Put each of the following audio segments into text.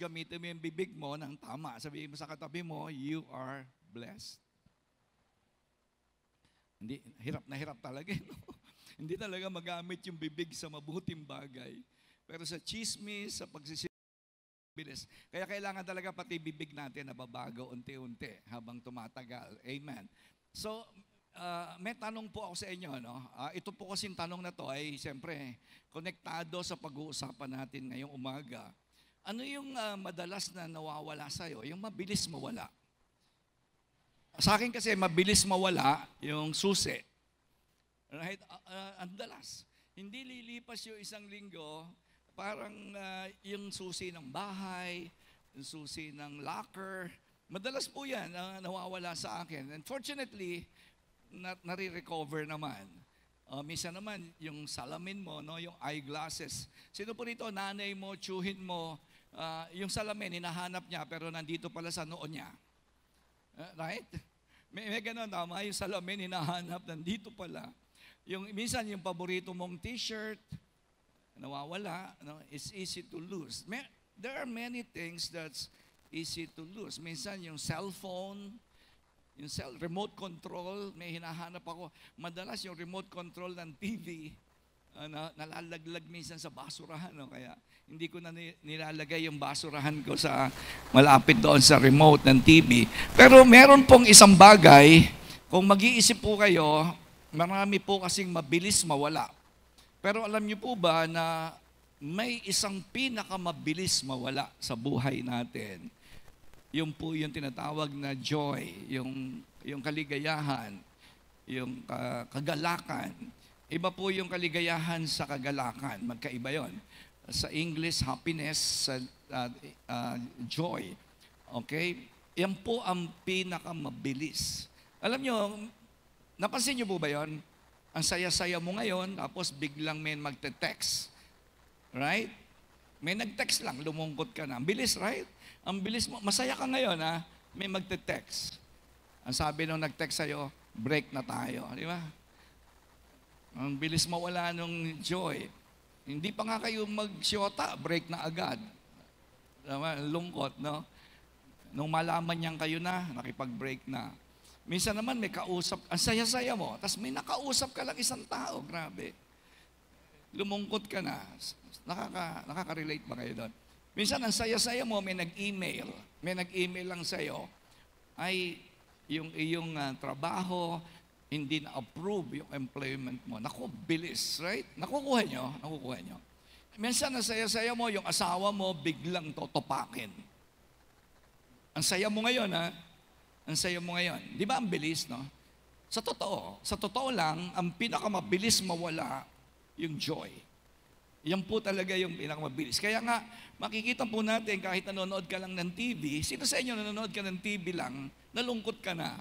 gamitin mo yung bibig mo ng tama. Sabihin mo sa katabi mo, you are blessed. Hindi, hirap na hirap talaga. No? Hindi talaga magamit yung bibig sa mabuting bagay. Pero sa chismis, sa pagsisibilis, kaya kailangan talaga pati bibig natin na babago unti-unti habang tumatagal. Amen. So, may tanong po ako sa inyo. No? Ito po kasing tanong na to ay siyempre konektado sa pag-uusapan natin ngayong umaga. Ano yung madalas na nawawala sa'yo? Yung mabilis mawala. Sa akin kasi mabilis mawala yung susi. Right? Ang dalas. Hindi lilipas yung isang linggo, parang yung susi ng bahay, yung susi ng locker. Madalas po yan nawawala sa akin. Unfortunately, nare-recover naman. Minsan naman, yung salamin mo, no, yung eyeglasses. Sino po rito, nanay mo, tsuhin mo, yung salamin, hinahanap niya, pero nandito pala sa noon niya. Right? May ganun, tama, yung salamin, hinahanap, nandito pala. Minsan, yung paborito mong t-shirt, nawawala, no? It's easy to lose. There are many things that's easy to lose. Minsan, yung cellphone, yung remote control, may hinahanap ako. Madalas yung remote control ng TV, nalalaglag minsan sa basurahan. No? Kaya hindi ko na nilalagay yung basurahan ko sa malapit doon sa remote ng TV. Pero meron pong isang bagay, kung mag-iisip po kayo, marami po kasing mabilis mawala. Pero alam niyo po ba na may isang pinakamabilis mawala sa buhay natin? Yung po yung tinatawag na joy, yung kaligayahan, yung kagalakan. Iba po yung kaligayahan sa kagalakan. Magkaiba yon. Sa English, happiness, sa joy. Okay? Yan po ang pinakamabilis. Alam nyo, napansin nyo po ba yon? Ang saya-saya mo ngayon, tapos biglang may magte-text. Right? May nag-text lang, lumungkot ka na. Ang bilis, right? Ang bilis mo. Masaya ka ngayon, ha? May magte-text. Ang sabi nung nag-text sa'yo, break na tayo. Di ba? Ang bilis mawala nung joy. Hindi pa nga kayo mag-syota, break na agad. Lungkot, no? Nung malaman niyang kayo na, nakipag-break na. Minsan naman may kausap, ang saya-saya mo, tapos may nakausap ka lang isang tao, grabe. Lumungkot ka na. Nakaka-relate ba kayo doon? Minsan ang saya-saya mo, may nag-email lang sa'yo, ay yung iyong trabaho, hindi na-approve yung employment mo. Naku, bilis, right? Nakukuha nyo. Minsan, ang saya-saya mo, yung asawa mo, biglang totopakin. Ang saya mo ngayon, ha? Ang saya mo ngayon. Di ba ang bilis, no? Sa totoo lang, ang pinakamabilis mawala, yung joy. Yan po talaga yung pinakamabilis. Kaya nga, makikita po natin, kahit nanonood ka lang ng TV, sino sa inyo nanonood ka ng TV lang, nalungkot ka na.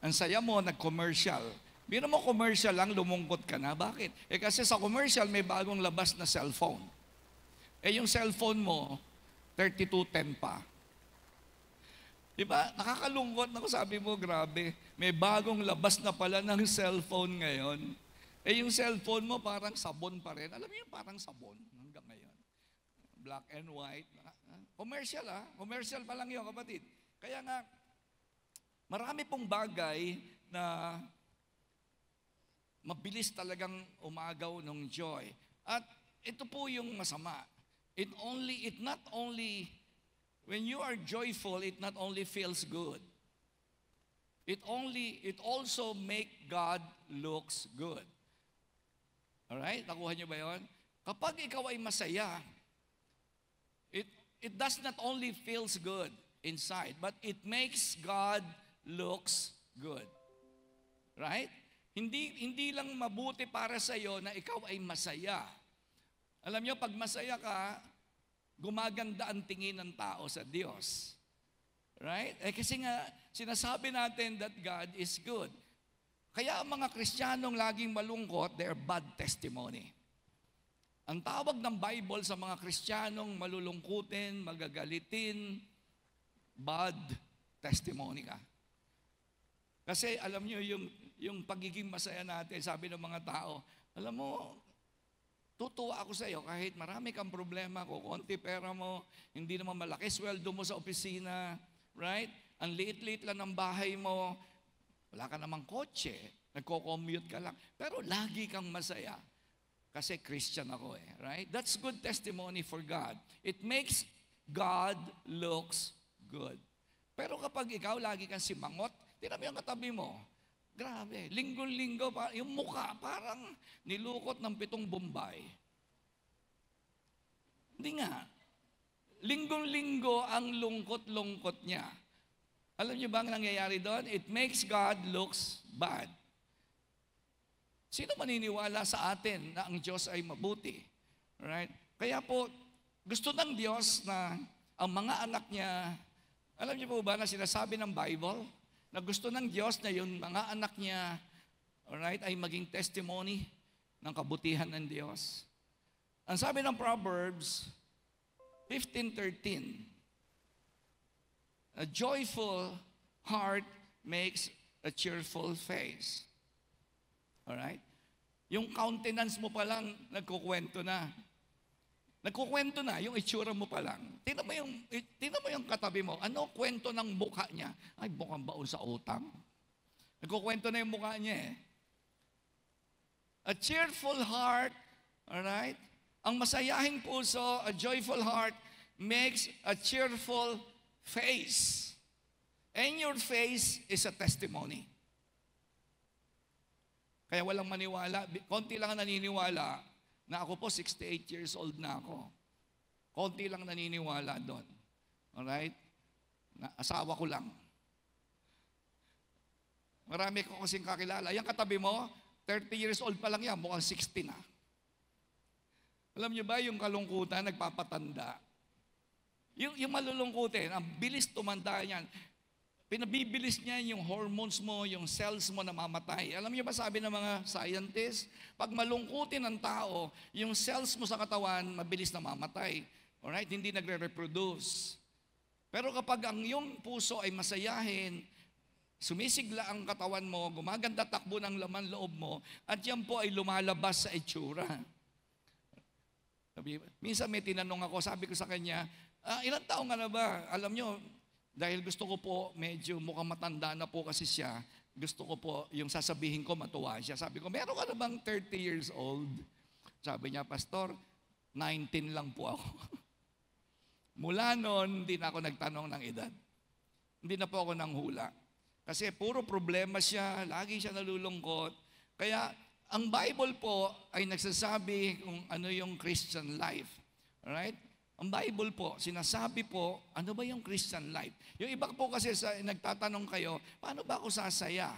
Ang saya mo, nag-commercial. Biro mo commercial lang, lumungkot ka na. Bakit? Kasi sa commercial, may bagong labas na cellphone. Yung cellphone mo, 3210 pa. Diba? Nakakalungkot na ko, sabi mo, grabe. May bagong labas na pala ng cellphone ngayon. Yung cellphone mo, parang sabon pa rin. Alam mo yung parang sabon hanggang ngayon. Black and white. Commercial, ha? Commercial pa lang yun, kapatid. Kaya nga, marami pong bagay na mabilis talagang umagaw ng joy. At ito po yung masama. When you are joyful, it not only feels good. It also make God looks good. Alright? Nakuha niyo ba yun? Kapag ikaw ay masaya, it does not only feels good inside, but it makes God looks good. Right? Hindi lang mabuti para sa iyo na ikaw ay masaya. Alam niyo, pag masaya ka, gumaganda ang tingin ng tao sa Diyos. Right? Kasi nga, sinasabi natin that God is good. Kaya ang mga Kristiyanong laging malungkot, they're bad testimony. Ang tawag ng Bible sa mga Kristiyanong malulungkutin, magagalitin, bad testimony ka. Kasi alam nyo, yung pagiging masaya natin, sabi ng mga tao, alam mo, tutuwa ako sa iyo kahit marami kang problema, konti pera mo, hindi naman malaki sweldo mo sa opisina, right? Ang liit-liit lang ng bahay mo, wala ka namang kotse, nagko-commute ka lang, pero lagi kang masaya. Kasi Christian ako right? That's good testimony for God. It makes God looks good. Pero kapag ikaw lagi kang simangot, tingnan mo yung katabi mo. Grabe, linggo-linggo, yung mukha parang nilukot ng 7 Bombay. Hindi nga. Linggo-linggo ang lungkot-lungkot niya. Alam niyo ba ang nangyayari doon? It makes God looks bad. Sino maniniwala sa atin na ang Diyos ay mabuti? Right? Kaya po, gusto ng Diyos na ang mga anak niya, alam niyo po ba na sinasabi ng Bible, na gusto ng Diyos na yung mga anak niya, alright, ay maging testimony ng kabutihan ng Diyos. Ang sabi ng Proverbs 15:13, a joyful heart makes a cheerful face. Alright? Yung countenance mo pa lang, nagkukwento na. Nagkukwento na, yung itsura mo pa lang. Tingnan mo yung katabi mo. Ano kwento ng mukha niya? Ay, mukhang baon sa utang. Nagkukwento na yung mukha niya A cheerful heart, alright? Ang masayahing puso, a joyful heart, makes a cheerful face. And your face is a testimony. Kaya walang maniwala. Konti lang ang naniniwala na ako po, 68 years old na ako. Konti lang naniniwala doon. Alright? Asawa ko lang. Marami ko kasing kakilala. Yung katabi mo, 30 years old pa lang yan, mukhang 60 na. Alam niyo ba, yung kalungkutan, nagpapatanda. Yung malulungkutin, ang bilis tumanda niyan. Pinabibilis niya yung hormones mo, yung cells mo na mamatay. Alam niyo ba sabi ng mga scientists, pag malungkutin ng tao, yung cells mo sa katawan, mabilis na mamatay. Alright? Hindi nagre-reproduce. Pero kapag ang iyong puso ay masayahin, sumisigla ang katawan mo, gumaganda takbo ng laman loob mo, at yan po ay lumalabas sa itsura. Minsan may tinanong ako, sabi ko sa kanya, ilang taong ka na ba? Alam niyo, dahil gusto ko po, medyo mukhang matanda na po kasi siya, gusto ko po, yung sasabihin ko, matuwa siya. Sabi ko, meron ka na bang 30 years old? Sabi niya, Pastor, 19 lang po ako. Mula noon, hindi na ako nagtanong ng edad. Hindi na po ako nanghula. Kasi puro problema siya, lagi siya nalulungkot. Kaya, ang Bible po ay nagsasabi kung ano yung Christian life. Alright? Ang Bible po, sinasabi po, ano ba yung Christian life? Yung iba po kasi nagtatanong kayo, paano ba ako sasaya?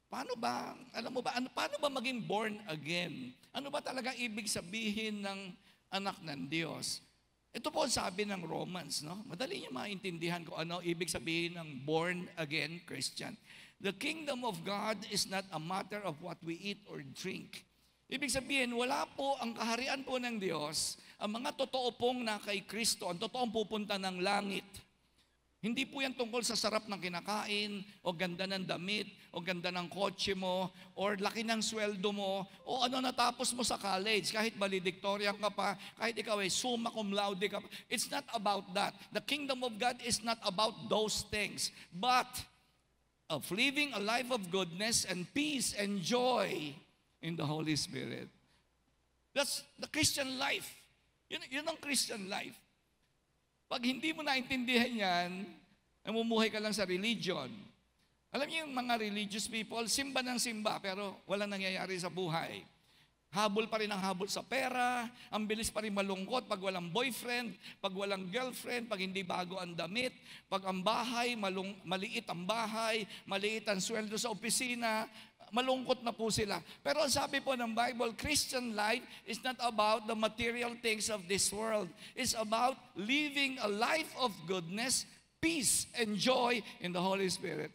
Paano ba, alam mo ba, paano ba maging born again? Ano ba talaga ibig sabihin ng anak ng Diyos? Ito po sabi ng Romans, no? Madali niyo maintindihan kung ano ibig sabihin ng born again Christian. The kingdom of God is not a matter of what we eat or drink. Ibig sabihin, wala po ang kaharian po ng Diyos, ang mga totoo pong na kay Kristo, ang totoong pupunta ng langit. Hindi po yan tungkol sa sarap ng kinakain, o ganda ng damit, o ganda ng kotse mo, or laki ng sweldo mo, o ano natapos mo sa college, kahit valedictorian ka pa, kahit ikaw ay summa cum laude ka pa. It's not about that. The kingdom of God is not about those things, but of living a life of goodness and peace and joy in the Holy Spirit. That's the Christian life. Yun ang Christian life. Pag hindi mo naintindihan yan, namumuhay ka lang sa religion. Alam niyo yung mga religious people, simba ng simba, pero walang nangyayari sa buhay. Habol pa rin ang habol sa pera, ang bilis pa rin malungkot pag walang boyfriend, pag walang girlfriend, pag hindi bago ang damit, pag ang bahay, maliit ang bahay, maliit ang sweldo sa opisina, malungkot na po sila. Pero ang sabi po ng Bible, Christian life is not about the material things of this world. It's about living a life of goodness, peace, and joy in the Holy Spirit.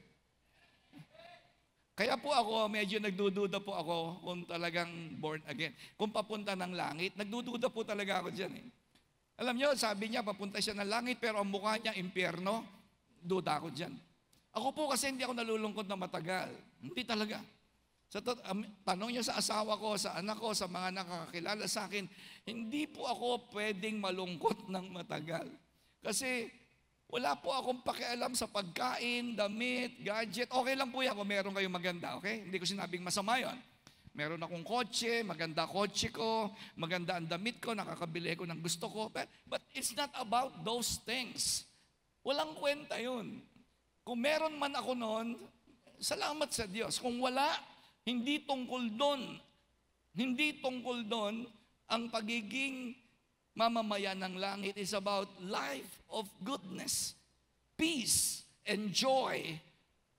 Kaya po ako, medyo nagdududa po ako kung talagang born again. Kung papunta ng langit, nagdududa po talaga ako dyan eh. Alam nyo, sabi niya, papunta siya ng langit, pero ang mukha niya, impyerno, duda ako dyan. Ako po kasi hindi ako nalulungkot na matagal. Hindi talaga. Tanong niyo sa asawa ko, sa anak ko, sa mga nakakakilala sa akin, hindi po ako pwedeng malungkot ng matagal. Kasi wala po akong pakialam sa pagkain, damit, gadget. Okay lang po yan kung meron kayong maganda, okay? Hindi ko sinabing masama yun. Meron akong kotse, maganda kotse ko, maganda ang damit ko, nakakabili ko ng gusto ko. But it's not about those things. Walang kwenta yun. Kung meron man ako noon, salamat sa Diyos. Kung wala, hindi tungkol doon. Hindi tungkol doon ang pagiging mamamayan ng langit. Is about life of goodness, peace, and joy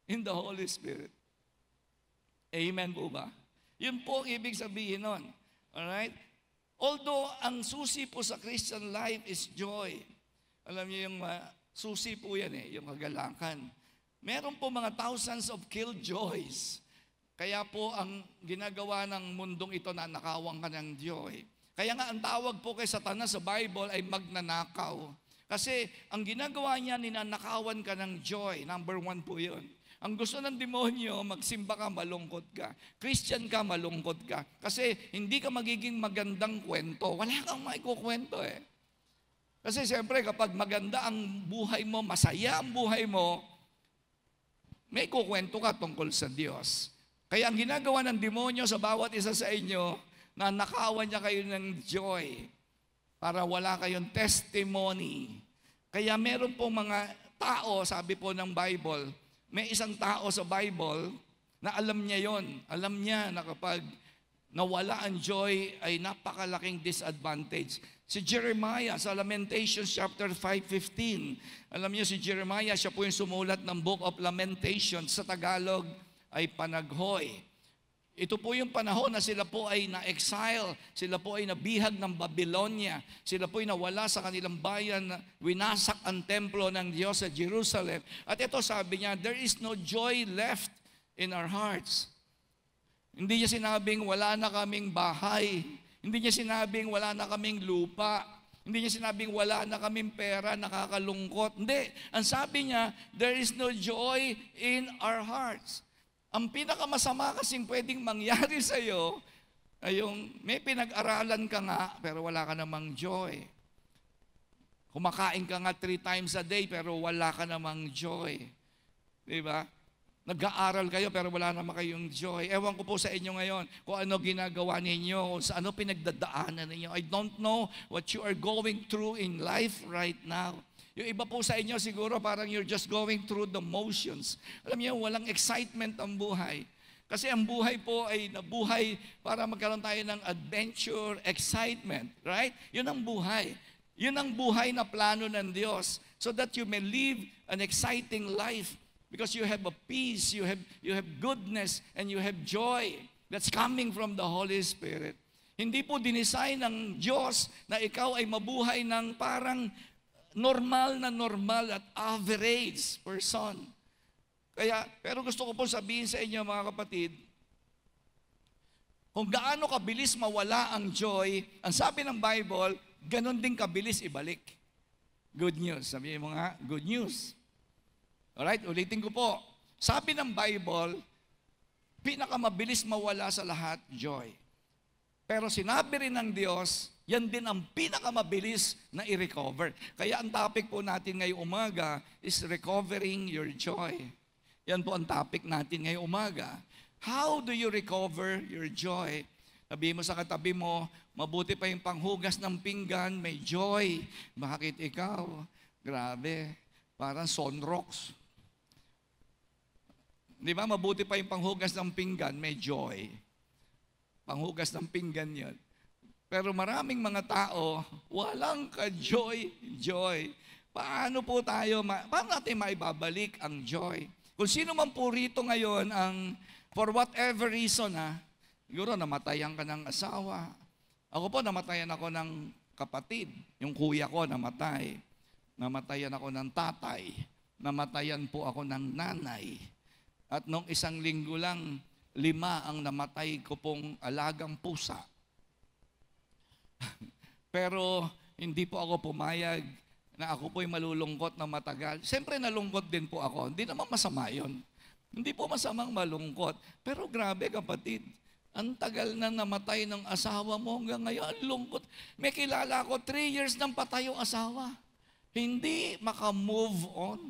in the Holy Spirit. Amen po ba? Yun po ang ibig sabihin nun. Alright? Although, ang susi po sa Christian life is joy. Alam niyo yung susi po yan yung kagalakan. Meron po mga thousands of killjoys. Kaya po ang ginagawa ng mundong ito na nakawang ka ng joy. Kaya nga ang tawag po kay Satanas sa Bible ay magnanakaw. Kasi ang ginagawa niya, ninanakawan ka ng joy. Number 1 po yun. Ang gusto ng demonyo, magsimba ka, malungkot ka. Christian ka, malungkot ka. Kasi hindi ka magiging magandang kwento. Wala kang maikukwento Kasi siyempre kapag maganda ang buhay mo, masaya ang buhay mo, may kukwento ka tungkol sa Diyos. Kaya ang ginagawa ng demonyo sa bawat isa sa inyo, na nakawan niya kayo ng joy para wala kayong testimony. Kaya meron pong mga tao, sabi po ng Bible, may isang tao sa Bible na alam niya yon. Alam niya na kapag nawala ang joy ay napakalaking disadvantage. Si Jeremiah sa Lamentations chapter 5:15. Alam niyo si Jeremiah, siya po yung sumulat ng Book of Lamentations. Sa Tagalog ay Panaghoy. Ito po yung panahon na sila po ay na-exile, sila po ay nabihag ng Babylonia, sila po ay nawala sa kanilang bayan, winasak ang templo ng Diyos sa Jerusalem. At ito sabi niya, there is no joy left in our hearts. Hindi niya sinabing wala na kaming bahay, hindi niya sinabing wala na kaming lupa, hindi niya sinabing wala na kaming pera, nakakalungkot. Hindi, ang sabi niya, there is no joy in our hearts. Ang pinakamasama kasing pwedeng mangyari sa iyo ay yung may pinag-aralan ka nga pero wala ka namang joy. Kumakain ka nga 3 times a day pero wala ka namang joy. Diba? Nag-aaral kayo pero wala naman kayong joy. Ewan ko po sa inyo ngayon kung ano ginagawa ninyo, sa ano pinagdadaanan ninyo. I don't know what you are going through in life right now. Yung iba po sa inyo siguro parang you're just going through the motions. Alam niyo, walang excitement ang buhay. Kasi ang buhay po ay nabuhay para magkaroon tayo ng adventure, excitement. Right? Yun ang buhay. Yun ang buhay na plano ng Diyos. So that you may live an exciting life. Because you have a peace, you have goodness, and you have joy that's coming from the Holy Spirit. Hindi po dinisign ng Diyos na ikaw ay mabuhay ng parang normal at average person. Pero gusto ko po sabihin sa inyo mga kapatid, kung gaano kabilis mawala ang joy, ang sabi ng Bible, ganon din kabilis ibalik. Good news. Sabihin mo nga, good news. Alright, ulitin ko po. Sabi ng Bible, pinakamabilis mawala sa lahat, joy. Pero sinabi rin ng Diyos, yan din ang pinakamabilis na i-recover. Kaya ang topic po natin ngayong umaga is recovering your joy. Yan po ang topic natin ngayong umaga. How do you recover your joy? Sabihin mo sa katabi mo, mabuti pa yung panghugas ng pinggan, may joy. Bakit ikaw? Grabe, parang sunrocks. Di ba, mabuti pa yung panghugas ng pinggan, may joy. Panghugas ng pinggan yun. Pero maraming mga tao, walang ka-joy. Paano natin maibabalik ang joy? Kung sino man po rito ngayon for whatever reason, siguro namatayan ka ng asawa. Ako po, namatayan ako ng kapatid. Yung kuya ko namatay. Namatayan ako ng tatay. Namatayan po ako ng nanay. At nung 1 linggo lang, 5 ang namatay ko pong alagang pusa. Pero hindi po ako pumayag na ako po'y malulungkot na matagal. Siyempre nalungkot din po ako. Hindi naman masama yun. Hindi po masamang malungkot. Pero grabe kapatid, ang tagal na namatay ng asawa mo hanggang ngayon, ang lungkot. May kilala ko, 3 years nang patay yung asawa. Hindi maka-move on.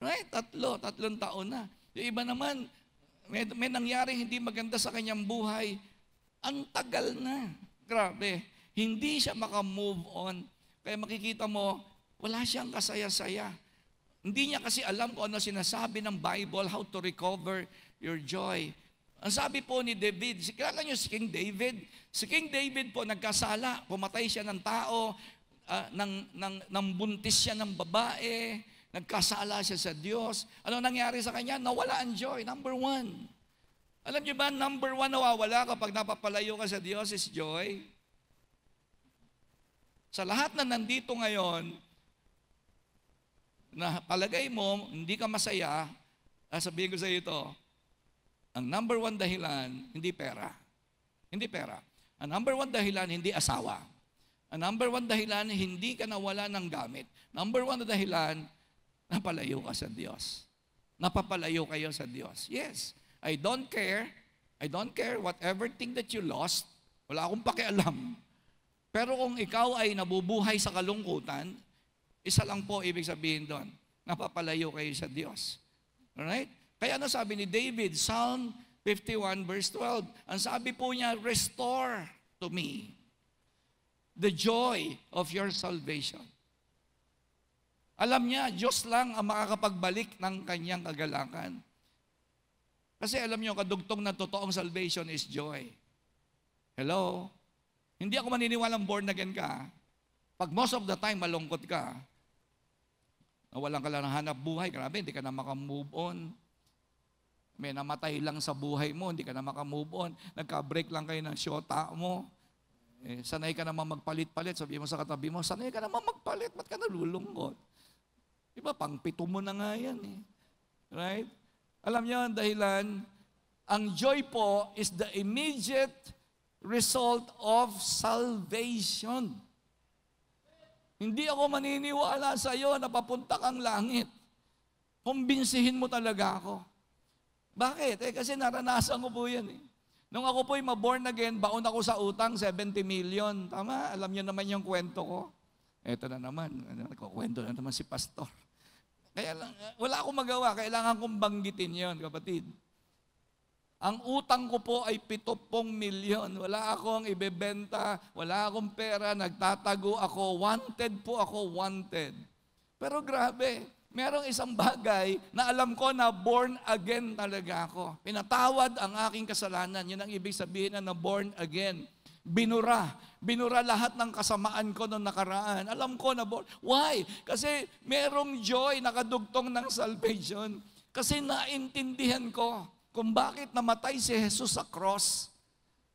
Right? Tatlong taon na. Yung iba naman, may nangyari hindi maganda sa kanyang buhay. Ang tagal na. Grabe. Hindi siya maka-move on. Kaya makikita mo, wala siyang kasaya-saya. Hindi niya kasi alam kung ano sinasabi ng Bible, how to recover your joy. Ang sabi po ni David, kilala niyo si King David? Si King David po nagkasala, pumatay siya ng tao, nang buntis siya ng babae, nagkasala siya sa Diyos. Ano nangyari sa kanya? Nawala ang joy, number 1. Alam niyo ba, number 1 nawawala kapag napapalayo ka sa Diyos is joy. Sa lahat na nandito ngayon, na palagay mo, hindi ka masaya, sabihin ko sa iyo ito, ang number 1 dahilan, hindi pera. Hindi pera. Ang number 1 dahilan, hindi asawa. Ang number 1 dahilan, hindi ka nawala ng gamit. Number 1 na dahilan, napalayo ka sa Diyos. Napapalayo kayo sa Diyos. Yes, I don't care whatever thing that you lost, wala akong pakialam. Pero kung ikaw ay nabubuhay sa kalungkutan, isa lang po ibig sabihin doon, napapalayo kayo sa Diyos. Alright? Kaya ano sabi ni David, Psalm 51 verse 12, ang sabi po niya, restore to me the joy of your salvation. Alam niya, Diyos lang ang makakapagbalik ng kanyang kagalakan. Kasi alam niyo, kadugtong na totoong salvation is joy. Hello? Hindi ako maniniwalang born again ka. Pag most of the time malungkot ka, walang ka lang hanap buhay, grabe, hindi ka na makamove on. May namatay lang sa buhay mo, hindi ka na makamove on. Nagka-break lang kayo ng syota mo. Sanay ka naman magpalit-palit. Sabi mo sa katabi mo, sanay ka naman magpalit. Ba't ka nalulungkot? Diba, pang 7 mo na nga yan eh. Right? Alam niyo, ang dahilan, ang joy po is the immediate result of salvation. Hindi ako maniniwala sa iyo na papunta kang langit. Kumbinsihin mo talaga ako. Bakit? Kasi naranasan ko po yan eh. Nung ako po'y ma-born again, baon ako sa utang, 70 million. Tama? Alam niyo naman yung kwento ko. Ito na naman, nagkukwento na naman si pastor. Kaya lang, wala akong magawa. Kailangan kong banggitin yon, kapatid. Ang utang ko po ay 70 milyon. Wala akong ibebenta, wala akong pera, nagtatago ako. Wanted po ako, wanted. Pero grabe, merong isang bagay na alam ko na born again talaga ako. Pinatawad ang aking kasalanan. Yun ang ibig sabihin na born again. Binura lahat ng kasamaan ko noong nakaraan. Alam ko na born. Why? Kasi merong joy nakadugtong ng salvation. Kasi naintindihan ko kung bakit namatay si Jesus sa cross.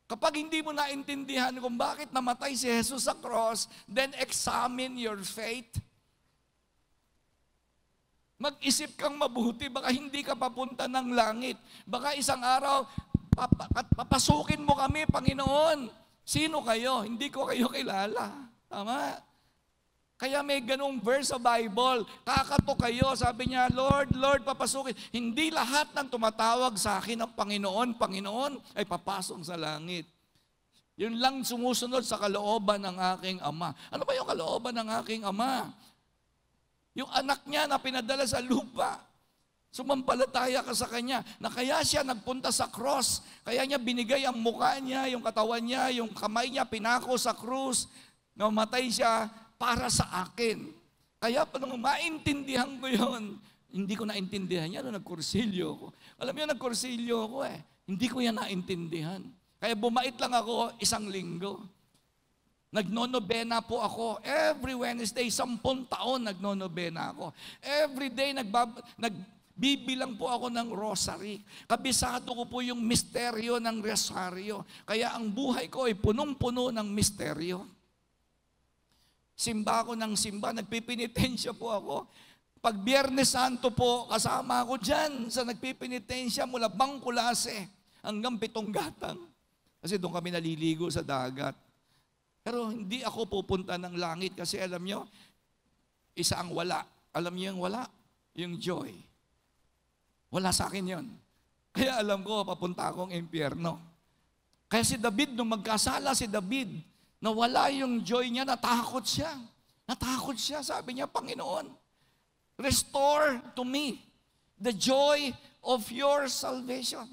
Kapag hindi mo naintindihan kung bakit namatay si Jesus sa cross, then examine your faith. Mag-isip kang mabuti, baka hindi ka papunta ng langit. Baka isang araw, papasukin mo kami, Panginoon. Sino kayo? Hindi ko kayo kilala. Tama? Kaya may ganung verse sa Bible, kakato kayo, sabi niya, Lord, Lord, papasukin. Hindi lahat ng tumatawag sa akin ng Panginoon, Panginoon, ay papasok sa langit. Yun lang sumusunod sa kalooban ng aking Ama. Ano ba yung kalooban ng aking Ama? Yung anak niya na pinadala sa lupa, sumampalataya ka sa Kanya, na kaya siya nagpunta sa cross, kaya niya binigay ang mukha niya, yung katawan niya, yung kamay niya, pinako sa krus, namatay siya, para sa akin. Kaya nung maintindihan ko yun, hindi ko naintindihan yan nung nagkursilyo ko. Alam niyo, nagkursilyo ko eh. Hindi ko yan naintindihan. Kaya bumait lang ako 1 linggo. Nagnonobena po ako. Every Wednesday, 10 taon nagnonobena ako. Every day, nagbibilang po ako ng rosary. Kabisado ko po yung misteryo ng rosaryo. Kaya ang buhay ko ay punong-puno ng misteryo. Simba ako ng simba, nagpipinitensya po ako. Pag Biyernes Santo po, kasama ako dyan sa nagpipinitensya mula Bangkulase hanggang Pitong Gatang. Kasi doon kami naliligo sa dagat. Pero hindi ako pupunta ng langit kasi alam nyo, isa ang wala. Alam niyo yung wala? Yung joy. Wala sa akin yon. Kaya alam ko, papunta akong impyerno. Kaya si David, nung magkasala si David, nawala yung joy niya, natakot siya. Natakot siya, sabi niya, Panginoon, restore to me the joy of your salvation.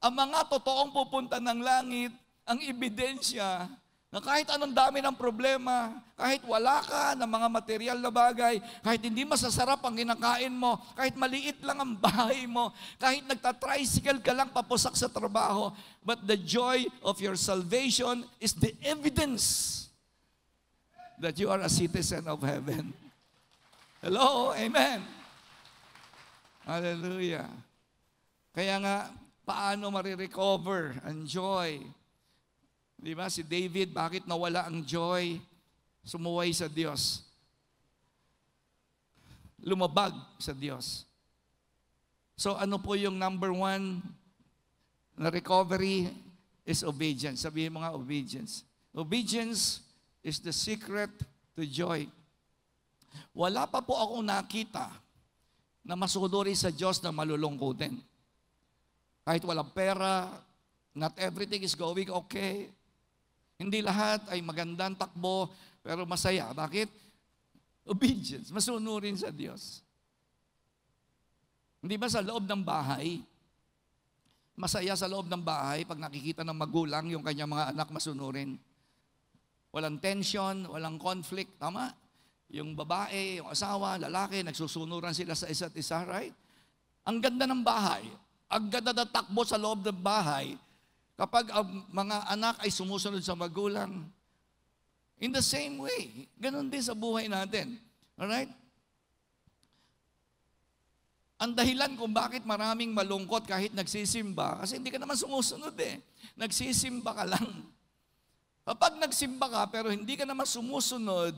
Ang mga totoong pupunta ng langit, ang ebidensya na kahit anong dami ng problema, kahit wala ka ng mga material na bagay, kahit hindi masasarap ang kinakain mo, kahit maliit lang ang bahay mo, kahit nagtatricycle ka lang papusak sa trabaho, but the joy of your salvation is the evidence that you are a citizen of heaven. Hello? Amen. Hallelujah. Kaya nga, paano marirecover ang joy? Di ba? Si David, bakit nawala ang joy? Sumuway sa Diyos. Lumabag sa Diyos. So ano po yung number one na recovery is obedience. Sabihin mo nga, obedience. Obedience is the secret to joy. Wala pa po akong nakita na masunuri sa Diyos na malulungkutin. Kahit walang pera, not everything is going okay. Hindi lahat ay magandang takbo, pero masaya. Bakit? Obedience. Masunurin sa Diyos. Hindi ba sa loob ng bahay, masaya sa loob ng bahay pag nakikita ng magulang yung kanyang mga anak masunurin? Walang tension, walang conflict. Tama? Yung babae, yung asawa, lalaki, nagsusunuran sila sa isa't isa, right? Ang ganda ng bahay. Ang ganda na takbo sa loob ng bahay kapag ang mga anak ay sumusunod sa magulang. In the same way, ganun din sa buhay natin. Alright? Ang dahilan kung bakit maraming malungkot kahit nagsisimba, kasi hindi ka naman sumusunod eh. Nagsisimba ka lang. Kapag nagsimba ka pero hindi ka naman sumusunod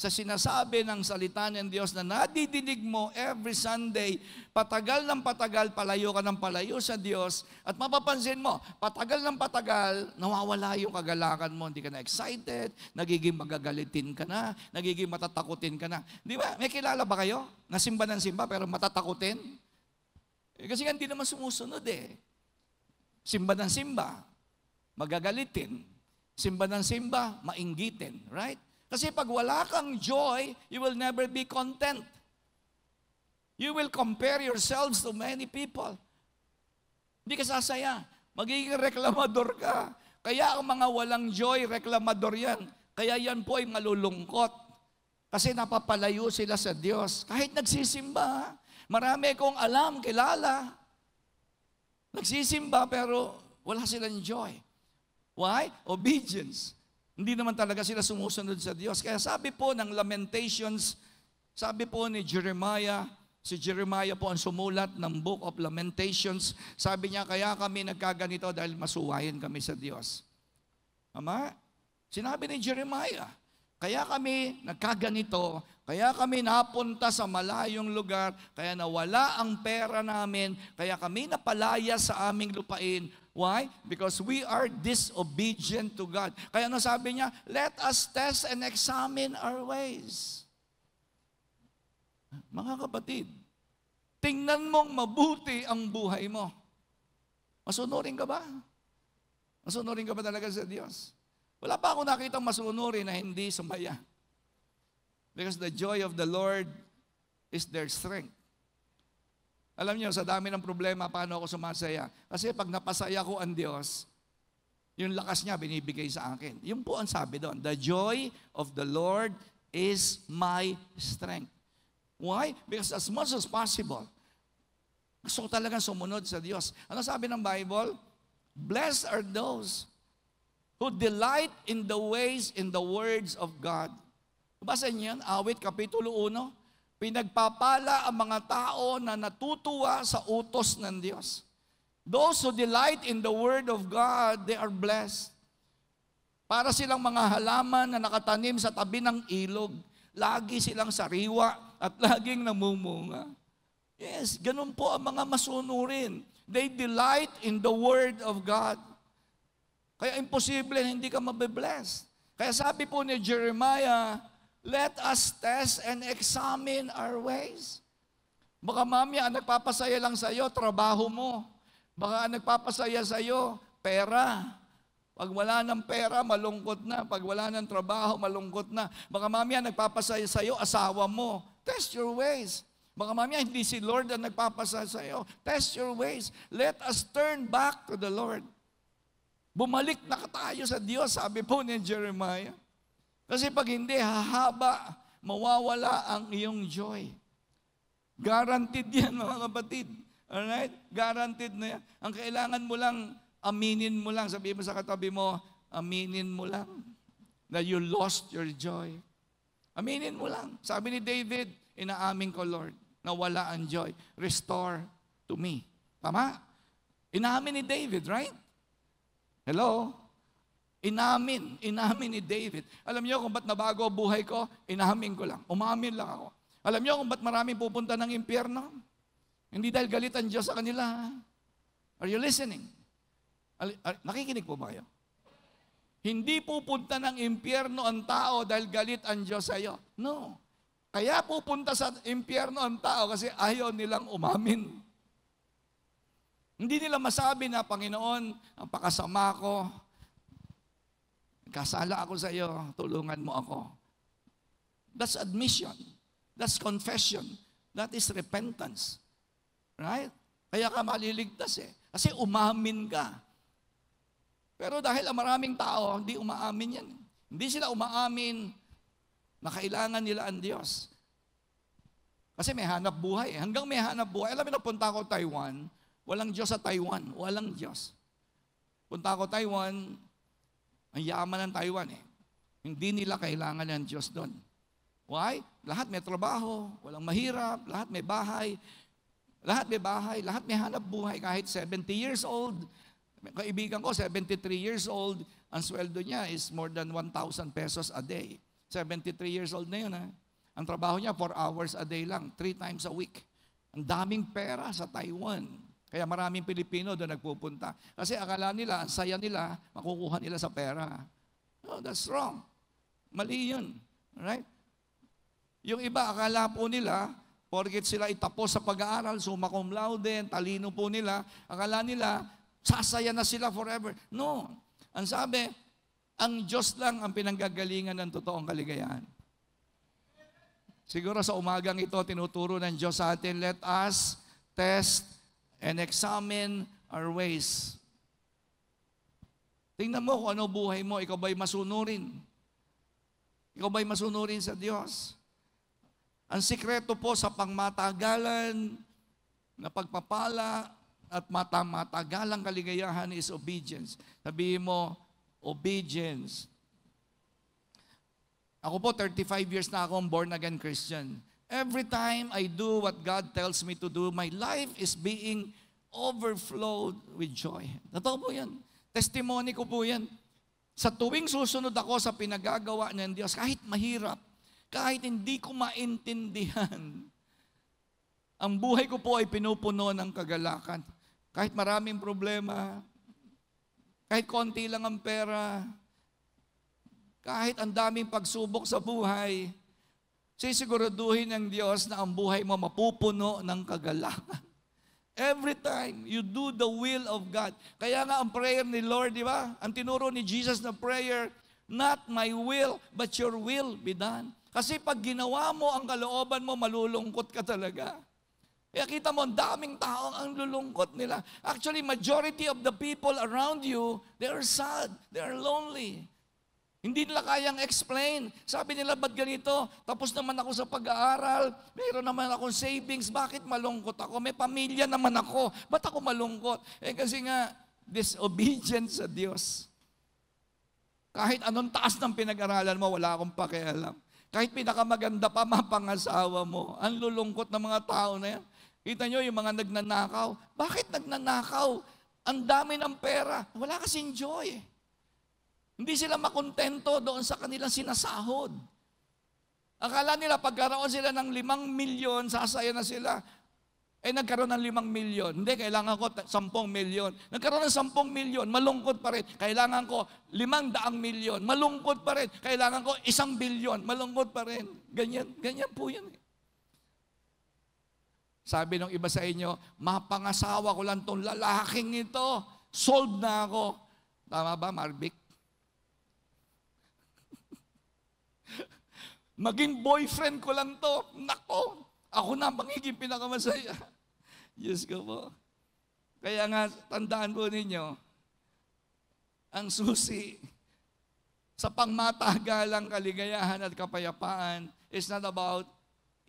sa sinasabi ng salita ng Diyos na nadidinig mo every Sunday, patagal ng patagal, palayo ka ng palayo sa Diyos, at mapapansin mo, patagal ng patagal, nawawala yung kagalakan mo, hindi ka na excited, nagiging magagalitin ka na, nagiging matatakutin ka na. Di ba? May kilala ba kayo? Nasimba ng simba pero matatakutin? Kasi hindi naman sumusunod eh. Simba ng simba, magagalitin. Simba ng simba, mainggitin. Right? Kasi pag wala kang joy, you will never be content. You will compare yourselves to many people. Hindi ka sasaya. Magiging reklamador ka. Kaya ang mga walang joy, reklamador yan. Kaya yan po ay malulungkot. Kasi napapalayo sila sa Diyos. Kahit nagsisimba, marami kong alam, kilala. Nagsisimba pero wala silang joy. Why? Obedience. Hindi naman talaga sila sumusunod sa Diyos. Kaya sabi po ng Lamentations, sabi po ni Jeremiah, si Jeremiah po ang sumulat ng Book of Lamentations, sabi niya, kaya kami nagkaganito dahil masuwayin kami sa Diyos. Ama? Sinabi ni Jeremiah, kaya kami nagkaganito, kaya kami napunta sa malayong lugar, kaya nawala ang pera namin, kaya kami napalaya sa aming lupain. Why? Because we are disobedient to God. Kaya ano sabi niya? Let us test and examine our ways. Mga kapatid, tingnan mong mabuti ang buhay mo. Masunurin ka ba? Masunurin ka ba talaga sa Diyos? Wala pa ako nakitang masunurin na hindi sumaya. Because the joy of the Lord is their strength. Alam niyo, sa dami ng problema, paano ako sumasaya? Kasi pag napasaya ko ang Diyos, yung lakas niya binibigay sa akin. Yun po ang sabi doon. The joy of the Lord is my strength. Why? Because as much as possible, gusto ko talagang sumunod sa Diyos. Ano sabi ng Bible? Blessed are those who delight in the ways, in the words of God. Basa niyo yan, Awit, Kapitulo 1. Pinagpapala ang mga tao na natutuwa sa utos ng Diyos. Those who delight in the Word of God, they are blessed. Para silang mga halaman na nakatanim sa tabi ng ilog. Lagi silang sariwa at laging namumunga. Yes, ganun po ang mga masunurin. They delight in the Word of God. Kaya imposible hindi ka mabibless. Kaya sabi po ni Jeremiah, let us test and examine our ways. Baka mamaya, ang nagpapasaya lang sa'yo, trabaho mo. Baka ang nagpapasaya sa'yo, pera. Pag wala ng pera, malungkot na. Pag wala ng trabaho, malungkot na. Baka mamaya, nagpapasaya sa'yo, asawa mo. Test your ways. Baka mamaya, hindi si Lord ang nagpapasaya sa'yo. Test your ways. Let us turn back to the Lord. Bumalik na tayo sa Diyos, sabi po ni Jeremiah. Kasi pag hindi, hahaba, mawawala ang iyong joy. Guaranteed yan, mga kapatid. Alright? Guaranteed na yan. Ang kailangan mo lang, aminin mo lang. Sabihin mo sa katabi mo, aminin mo lang na you lost your joy. Aminin mo lang. Sabi ni David, inaamin ko, Lord, na wala ang joy. Restore to me. Tama? Inaamin ni David, right? Hello? Inamin ni David. Alam niyo kung ba't nabago ang buhay ko? Inamin ko lang. Umamin lang ako. Alam niyo kung ba't maraming pupunta ng impyerno? Hindi dahil galit ang Diyos sa kanila. Are you listening? Nakikinig po ba kayo? Hindi pupunta ng impyerno ang tao dahil galit ang Diyos sa iyo. No. Kaya pupunta sa impyerno ang tao kasi ayaw nilang umamin. Hindi nila masabi na, Panginoon, ang pakasama ko, kasala ako sa iyo, tulungan mo ako. That's admission. That's confession. That is repentance. Right? Kaya ka maliligtas eh. Kasi umamin ka. Pero dahil ang maraming tao, hindi umaamin yan. Hindi sila umaamin na kailangan nila ang Diyos. Kasi may hanap buhay. Hanggang may hanap buhay. Alam mo, napunta ako Taiwan, walang Diyos sa Taiwan. Walang Diyos. Punta ako Taiwan, ang yaman ng Taiwan eh. Hindi nila kailangan ng Diyos doon. Why? Lahat may trabaho, walang mahirap, lahat may bahay, lahat may hanap buhay. Kahit 70 years old, kaibigan ko, 73 years old, ang sweldo niya is more than 1,000 pesos a day. 73 years old na yun. Ha? Ang trabaho niya, 4 hours a day lang, 3 times a week. Ang daming pera sa Taiwan. Kaya maraming Pilipino doon nagpupunta. Kasi akala nila, ang saya nila, makukuha nila sa pera. No, that's wrong. Mali yun. Right? Yung iba, akala po nila, porket sila itapos sa pag-aaral, summa cum laude, talino po nila, akala nila, sasaya na sila forever. No. Ang sabi, ang Diyos lang ang pinanggagalingan ng totoong kaligayahan. Siguro sa umagang ito, tinuturo ng Diyos sa atin, let us test and examine our ways. Tingnan mo kung ano buhay mo, ikaw ba'y masunurin? Ikaw ba'y masunurin sa Diyos? Ang sikreto po sa pangmatagalan na pagpapala at matagalang kaligayahan is obedience. Sabihin mo, obedience. Ako po, 35 years na akong born-again Christian. Every time I do what God tells me to do, my life is being overflowed with joy. Totoo po yan. Testimony ko po yan. Sa tuwing susunod ako sa pinagagawa ng Diyos, kahit mahirap, kahit hindi ko maintindihan, ang buhay ko po ay pinupuno ng kagalakan. Kahit maraming problema, kahit konti lang ang pera, kahit ang daming pagsubok sa buhay, sisiguraduhin ng Diyos na ang buhay mo mapupuno ng kagalakan. Every time you do the will of God. Kaya nga ang prayer ni Lord, di ba? Ang tinuro ni Jesus na prayer, not my will, but your will be done. Kasi pag ginawa mo ang kalooban mo, malulungkot ka talaga. Kaya kita mo, ang daming tao ang lulungkot nila. Actually, majority of the people around you, they are sad, they are lonely. Hindi nila kayang explain. Sabi nila, ba't ganito? Tapos naman ako sa pag-aaral, mayroon naman akong savings, bakit malungkot ako? May pamilya naman ako, ba't ako malungkot? Eh kasi nga, disobedience sa Diyos. Kahit anong taas ng pinag-aralan mo, wala akong pakialam. Kahit pinakamaganda pa mapangasawa mo, ang lulungkot ng mga tao na yan. Kita nyo yung mga nagnanakaw. Bakit nagnanakaw? Ang dami ng pera. Wala kasing joy. Hindi sila makontento doon sa kanilang sinasahod. Akala nila pagkaroon sila ng 5 milyon, sasaya na sila. Eh nagkaroon ng 5 milyon. Hindi, kailangan ko 10 milyon. Nagkaroon ng 10 milyon, malungkot pa rin. Kailangan ko 500 milyon, malungkot pa rin. Kailangan ko 1 bilyon, malungkot pa rin. Ganyan po yan. Sabi ng iba sa inyo, mapangasawa ko lang tong lalaking ito. Solved na ako. Tama ba, Marvic? Maging boyfriend ko lang to. Nako, ako na magiging pinakamasaya. Diyos ko po. Kaya nga, tandaan po ninyo, ang susi sa pangmatagalang kaligayahan at kapayapaan is not about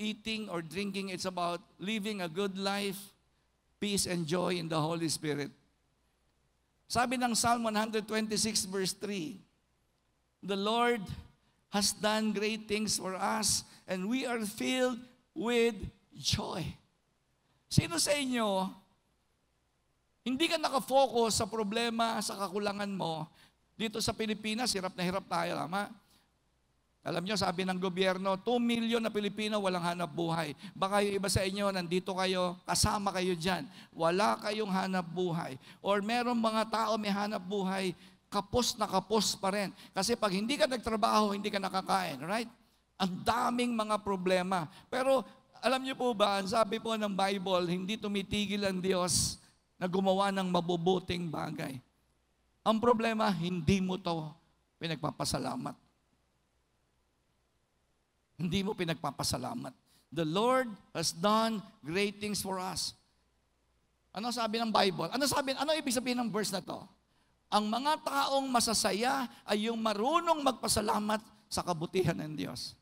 eating or drinking. It's about living a good life, peace and joy in the Holy Spirit. Sabi ng Psalm 126 verse 3, the Lord has done great things for us and we are filled with joy. Sino sa inyo, hindi ka nakafocus sa problema, sa kakulangan mo, dito sa Pilipinas, hirap na hirap tayo, tama? Alam nyo, sabi ng gobyerno, 2 million na Pilipino walang hanap buhay. Baka yung iba sa inyo, nandito kayo, kasama kayo dyan, wala kayong hanap buhay. Or meron mga tao may hanap buhay, kapos na kapos pa rin. Kasi pag hindi ka nagtrabaho, hindi ka nakakain, right? Ang daming mga problema. Pero alam niyo po ba, sabi po ng Bible, hindi tumitigil ang Diyos na gumawa ng mabubuting bagay. Ang problema, hindi mo to pinagpapasalamat. Hindi mo pinagpapasalamat. The Lord has done great things for us. Ano sabi ng Bible? Ano ibig sabihin ng verse na to? Ang mga taong masasaya ay yung marunong magpasalamat sa kabutihan ng Diyos.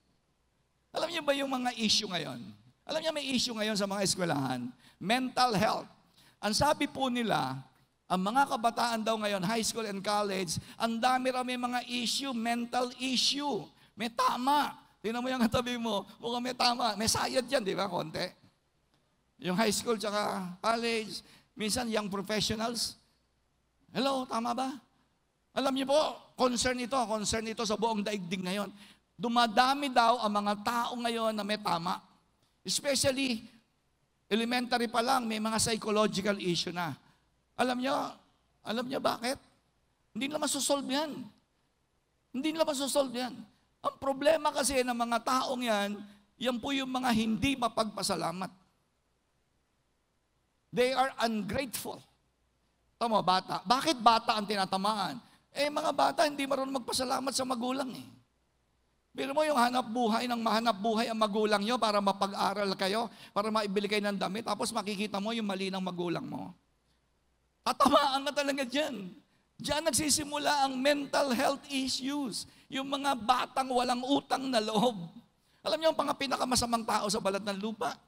Alam niyo ba yung mga issue ngayon? Alam niyo may issue ngayon sa mga eskwelahan? Mental health. Ang sabi po nila, ang mga kabataan daw ngayon, high school and college, ang dami raw may mga issue, mental issue. May tama. Tingnan mo yung katabi mo, mukhang may tama. May sayad yan, di ba? Konti. Yung high school tsaka college, minsan young professionals. Hello, tama ba? Alam niyo po, concern ito sa buong daigdig ngayon. Dumadami daw ang mga tao ngayon na may tama. Especially, elementary pa lang, may mga psychological issue na. Alam niyo bakit? Hindi nila masusolve yan. Hindi nila masusolve yan. Ang problema kasi ng mga taong yan po yung mga hindi mapagpasalamat. They are ungrateful. Tama, bata. Bakit bata ang tinatamaan? Mga bata hindi marunong magpasalamat sa magulang eh. Pero mo yung hanap buhay ng mahanap buhay ang magulang nyo para mapag-aral kayo, para maibili kayo ng damit, tapos makikita mo yung mali ng magulang mo. Tatamaan ka talaga dyan. Diyan nagsisimula ang mental health issues. Yung mga batang walang utang na loob. Alam niyo ang mga pinakamasamang tao sa balat ng lupa?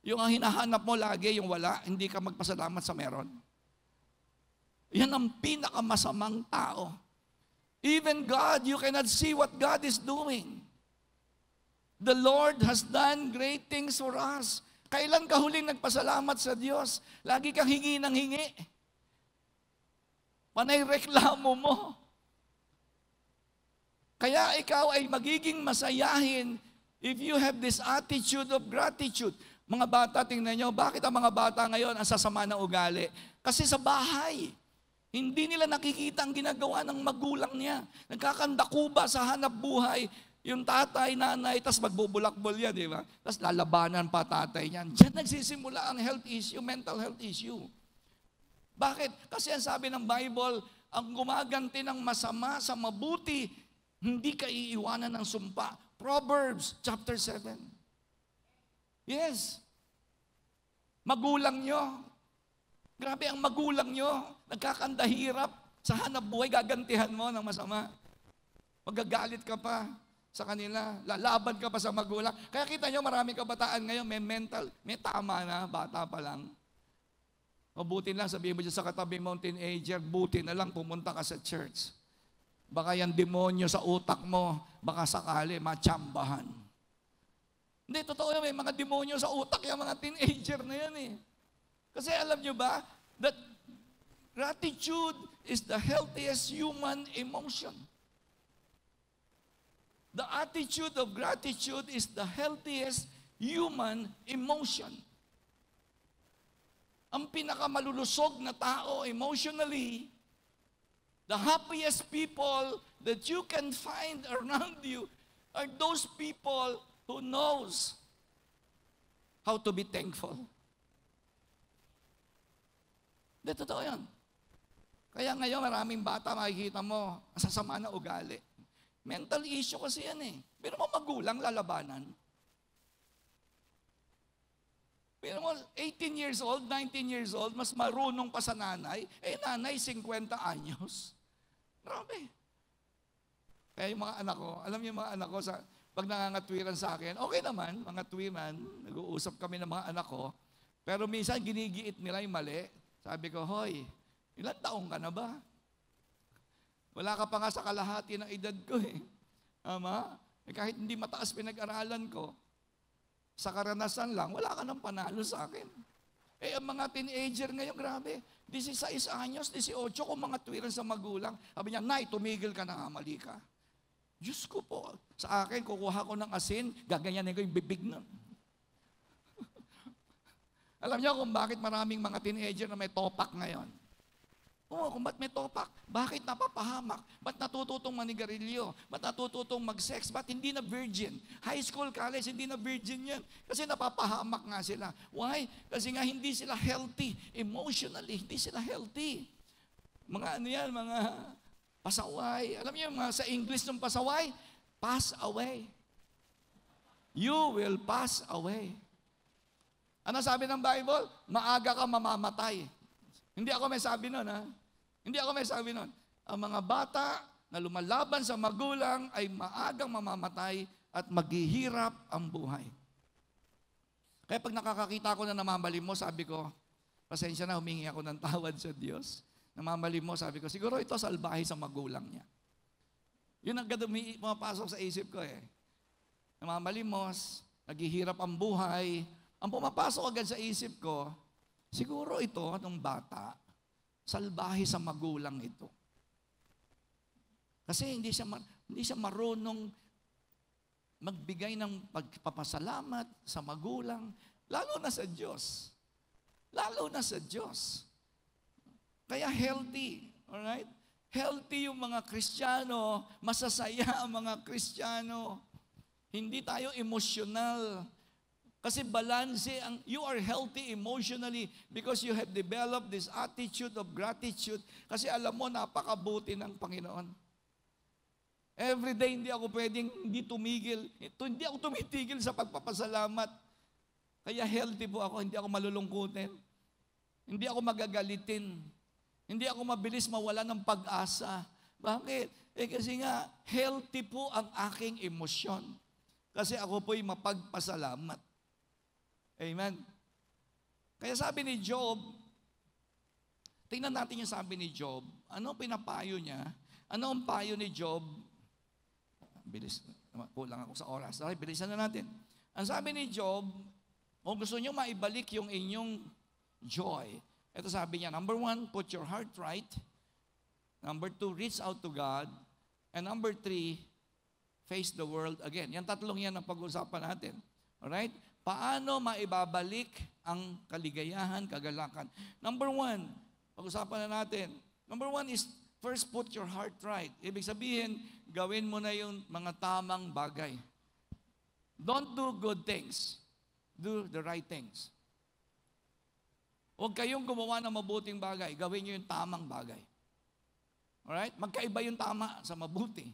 Yung ang hinahanap mo lagi, yung wala, hindi ka magpasalamat sa meron. Yan ang pinakamasamang tao. Even God, you cannot see what God is doing. The Lord has done great things for us. Kailan ka huling nagpasalamat sa Diyos? Lagi kang hingi ng hingi. Panay reklamo mo. Kaya ikaw ay magiging masayahin if you have this attitude of gratitude. Mga bata, tingnan nyo, bakit ang mga bata ngayon ang sasama ng ugali? Kasi sa bahay, hindi nila nakikita ang ginagawa ng magulang niya. Nagkakandakuba sa hanap buhay, yung tatay, nanay, tas magbubulakbol yan, di ba? Tas lalabanan pa tatay niyan. Diyan nagsisimula ang health issue, mental health issue. Bakit? Kasi ang sabi ng Bible, ang gumaganti ng masama sa mabuti, hindi ka iiwanan ng sumpa. Proverbs chapter 7. Yes. Magulang nyo. Grabe ang magulang nyo. Nagkakandahirap sa hanap buhay, gagantihan mo ng masama. Magagalit ka pa sa kanila. Lalaban ka pa sa magulang. Kaya kita nyo, maraming kabataan ngayon, may tama na, bata pa lang. Mabuti lang, sabihin mo dyan sa katabi mong teenager, buti na lang pumunta ka sa church. Baka yan demonyo sa utak mo, baka sakali matsambahan. Hindi, totoo yan, may mga demonyo sa utak yung mga teenager na yan eh. Kasi alam nyo ba, that gratitude is the healthiest human emotion. The attitude of gratitude is the healthiest human emotion. Ang pinakamalulusog na tao emotionally, the happiest people that you can find around you are those people who knows how to be thankful. Hindi, totoo yan. Kaya ngayon maraming bata makikita mo, ang sasama na ugali. Mental issue kasi yan eh. Pero mo magulang lalabanan. Pero mo 18 years old, 19 years old, mas marunong pa sa nanay, nanay 50 anyos. Grabe. Kaya yung mga anak ko, alam niyo yung mga anak ko, pag nangangatwiran sa akin, okay naman, mga twiran, nag-uusap kami ng mga anak ko, pero minsan ginigiit nila yung mali. Sabi ko, hoy, ilang taong ka na ba? Wala ka pa nga sa kalahati ng edad ko eh. Ama, kahit hindi mataas pinag-aralan ko, sa karanasan lang, wala ka nang panalo sa akin. Ang mga teenager ngayon, grabe, 16 anyos, 18, kung mga twiran sa magulang. Sabi niya, Nay, tumigil ka na, mali ka. Diyos ko po, sa akin, kukuha ko ng asin, gaganyanin ko yung bibig nun. Alam niyo kung bakit maraming mga teenager na may topak ngayon? Kung ba't may topak? Bakit napapahamak? Ba't natututong manigarilyo? Ba't natututong mag-sex? Ba't hindi na virgin? High school, college, hindi na virgin yan. Kasi napapahamak nga sila. Why? Kasi nga hindi sila healthy. Emotionally, hindi sila healthy. Mga ano yan, mga pasaway. Alam niyo, sa English ng pasaway, pass away. You will pass away. Ano sabi ng Bible? Maaga ka mamamatay. Hindi ako may sabi nun, ha? Hindi ako may sabi nun. Ang mga bata na lumalaban sa magulang ay maagang mamamatay at maghihirap ang buhay. Kaya pag nakakakita ko na namamali mo, sabi ko, pasensya na, humingi ako ng tawad sa Diyos. Namamali mo, sabi ko, siguro ito salbahe sa magulang niya. Yun ang pumapasok sa isip ko eh. Namamali mo, naghihirap ang buhay. Ang pumapasok agad sa isip ko, siguro ito, nung bata, salbahe sa magulang ito. Kasi hindi siya marunong magbigay ng pagpapasalamat sa magulang, lalo na sa Diyos. Lalo na sa Diyos. Kaya healthy, alright? Healthy yung mga Kristiyano, masasaya ang mga Kristiyano. Hindi tayo emosyonal. Kasi balanse, you are healthy emotionally because you have developed this attitude of gratitude. Kasi alam mo, napakabuti ng Panginoon. Every day, hindi ako pwedeng hindi tumigil. Hindi ako tumitigil sa pagpapasalamat. Kaya healthy po ako, hindi ako malulungkutin. Hindi ako magagalitin. Hindi ako mabilis mawala ng pag-asa. Bakit? Kasi nga, healthy po ang aking emosyon. Kasi ako po'y mapagpasalamat. Amen. Kaya sabi ni Job, tingnan natin yung sabi ni Job. Ano pinapayo niya? Ano ang payo ni Job? Bilis, kulang ako sa oras. Okay, bilisan na natin. Ang sabi ni Job, kung gusto niyo maibalik yung inyong joy, ito sabi niya, number 1, put your heart right. Number 2, reach out to God. And number 3, face the world again. Yan tatlong yan ang pag-usapan natin. Alright? Paano maibabalik ang kaligayahan, kagalakan? Number 1, pag-usapan na natin. Number 1 is, first put your heart right. Ibig sabihin, gawin mo na yung mga tamang bagay. Don't do good things. Do the right things. Huwag kayong gumawa ng mabuting bagay. Gawin nyo yung tamang bagay. Alright? Magkaiba yung tama sa mabuti.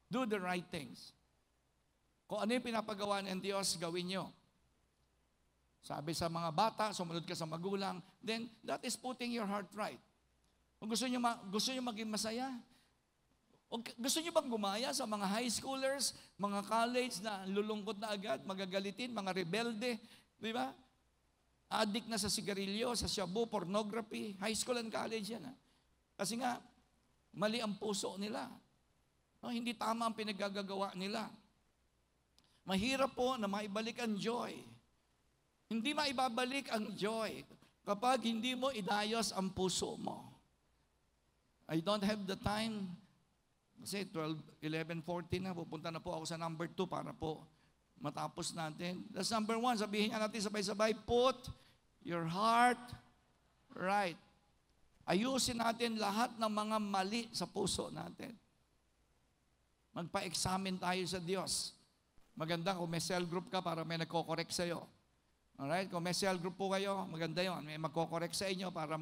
Do the right things. Kung ano yung pinapagawa ng Diyos, gawin nyo. Sabi sa mga bata, sumunod ka sa magulang, then that is putting your heart right. Kung gusto nyo maging masaya, o gusto nyo bang gumaya sa mga high schoolers, mga college na lulungkot na agad, magagalitin, mga rebelde, di ba? Addict na sa sigarilyo, sa shabu, pornography, high school and college yan. Kasi nga, mali ang puso nila. No, hindi tama ang pinagagagawa nila. Mahirap po na maibalik ang joy. Hindi maibabalik ang joy kapag hindi mo inayos ang puso mo. I don't have the time. Kasi 11:14 na, pupunta na po ako sa number 2 para po matapos natin. That's number 1. Sabihin nga natin sabay-sabay, put your heart right. Ayusin natin lahat ng mga mali sa puso natin. Magpa-examine tayo sa Diyos. Maganda kung may cell group ka para may nagko-correct sa'yo. Alright? Kung may cell group po kayo, maganda yon. May magko-correct sa inyo para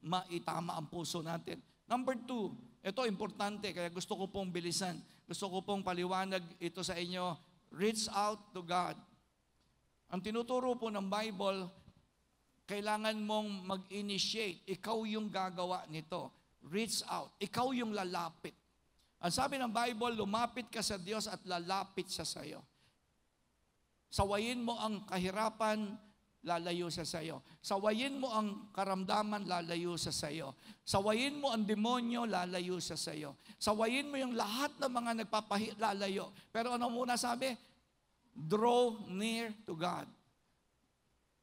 maitama ang puso natin. Number 2, ito importante, kaya gusto ko pong bilisan. Gusto ko pong paliwanag ito sa inyo. Reach out to God. Ang tinuturo po ng Bible, kailangan mong mag-initiate. Ikaw yung gagawa nito. Reach out. Ikaw yung lalapit. Ang sabi ng Bible, lumapit ka sa Diyos at lalapit siya sa iyo. Sawayin mo ang kahirapan, lalayo siya sa iyo. Sawayin mo ang karamdaman, lalayo siya sa iyo. Sawayin mo ang demonyo, lalayo siya sa iyo. Sawayin mo yung lahat ng mga lalayo. Pero ano muna sabi? Draw near to God.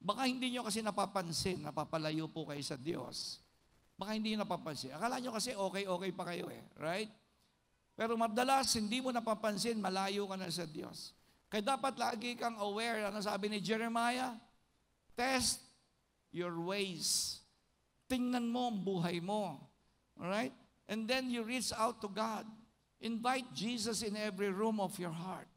Baka hindi nyo kasi napapansin, napapalayo po kayo sa Diyos. Baka hindi nyo napapansin. Akala nyo kasi okay pa kayo right? Pero madalas, hindi mo napapansin, malayo ka na sa Diyos. Kaya dapat lagi kang aware. Ano sabi ni Jeremiah? Test your ways. Tingnan mo ang buhay mo. Alright? And then you reach out to God. Invite Jesus in every room of your heart.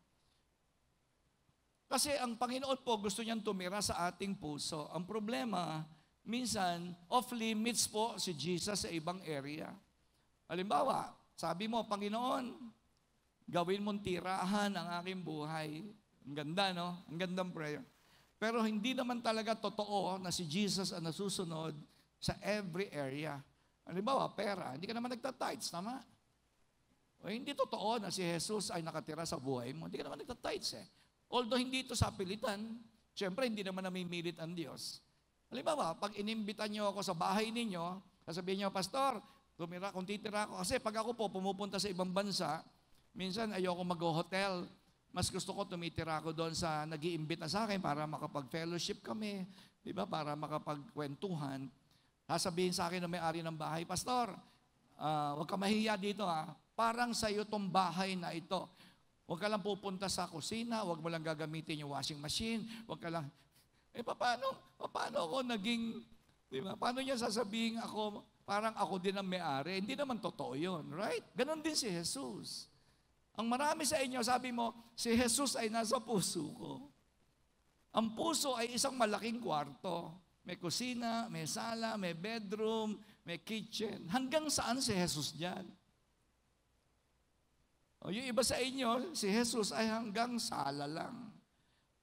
Kasi ang Panginoon po gusto niyang tumira sa ating puso. Ang problema, minsan, off limits po si Jesus sa ibang area. Halimbawa, sabi mo, Panginoon, gawin mong tirahan ang aking buhay. Ang ganda, no? Ang gandang prayer. Pero hindi naman talaga totoo na si Jesus ang nasusunod sa every area. Halimbawa, pera. Hindi ka naman nagtatides, tama? O hindi totoo na si Jesus ay nakatira sa buhay mo. Hindi ka naman nagtatides Although hindi ito sa pilitan, syempre hindi naman namimilit ang Diyos. Halimbawa, pag inimbitan niyo ako sa bahay ninyo, sasabihin niyo, Pastor, tumira, kung titira ako. Kasi pag ako po pumupunta sa ibang bansa, minsan ayoko mag-hotel. Mas gusto ko tumitira ako doon sa nag-iimbita sa akin para makapag-fellowship kami, di ba? Para makapagkwentuhan. Sasabihin sa akin na may-ari ng bahay, Pastor, huwag ka mahiya dito Parang sa iyo tong bahay na ito. Huwag ka lang pupunta sa kusina, huwag mo lang gagamitin yung washing machine, huwag ka lang, paano ako naging, di ba? Paano niya sasabihin ako, parang ako din ang may-ari? Hindi naman totoo yun, right? Ganon din si Jesus. Ang marami sa inyo, sabi mo, si Jesus ay nasa puso ko. Ang puso ay isang malaking kwarto. May kusina, may sala, may bedroom, may kitchen. Hanggang saan si Jesus dyan? O yung iba sa inyo, si Jesus ay hanggang sala lang.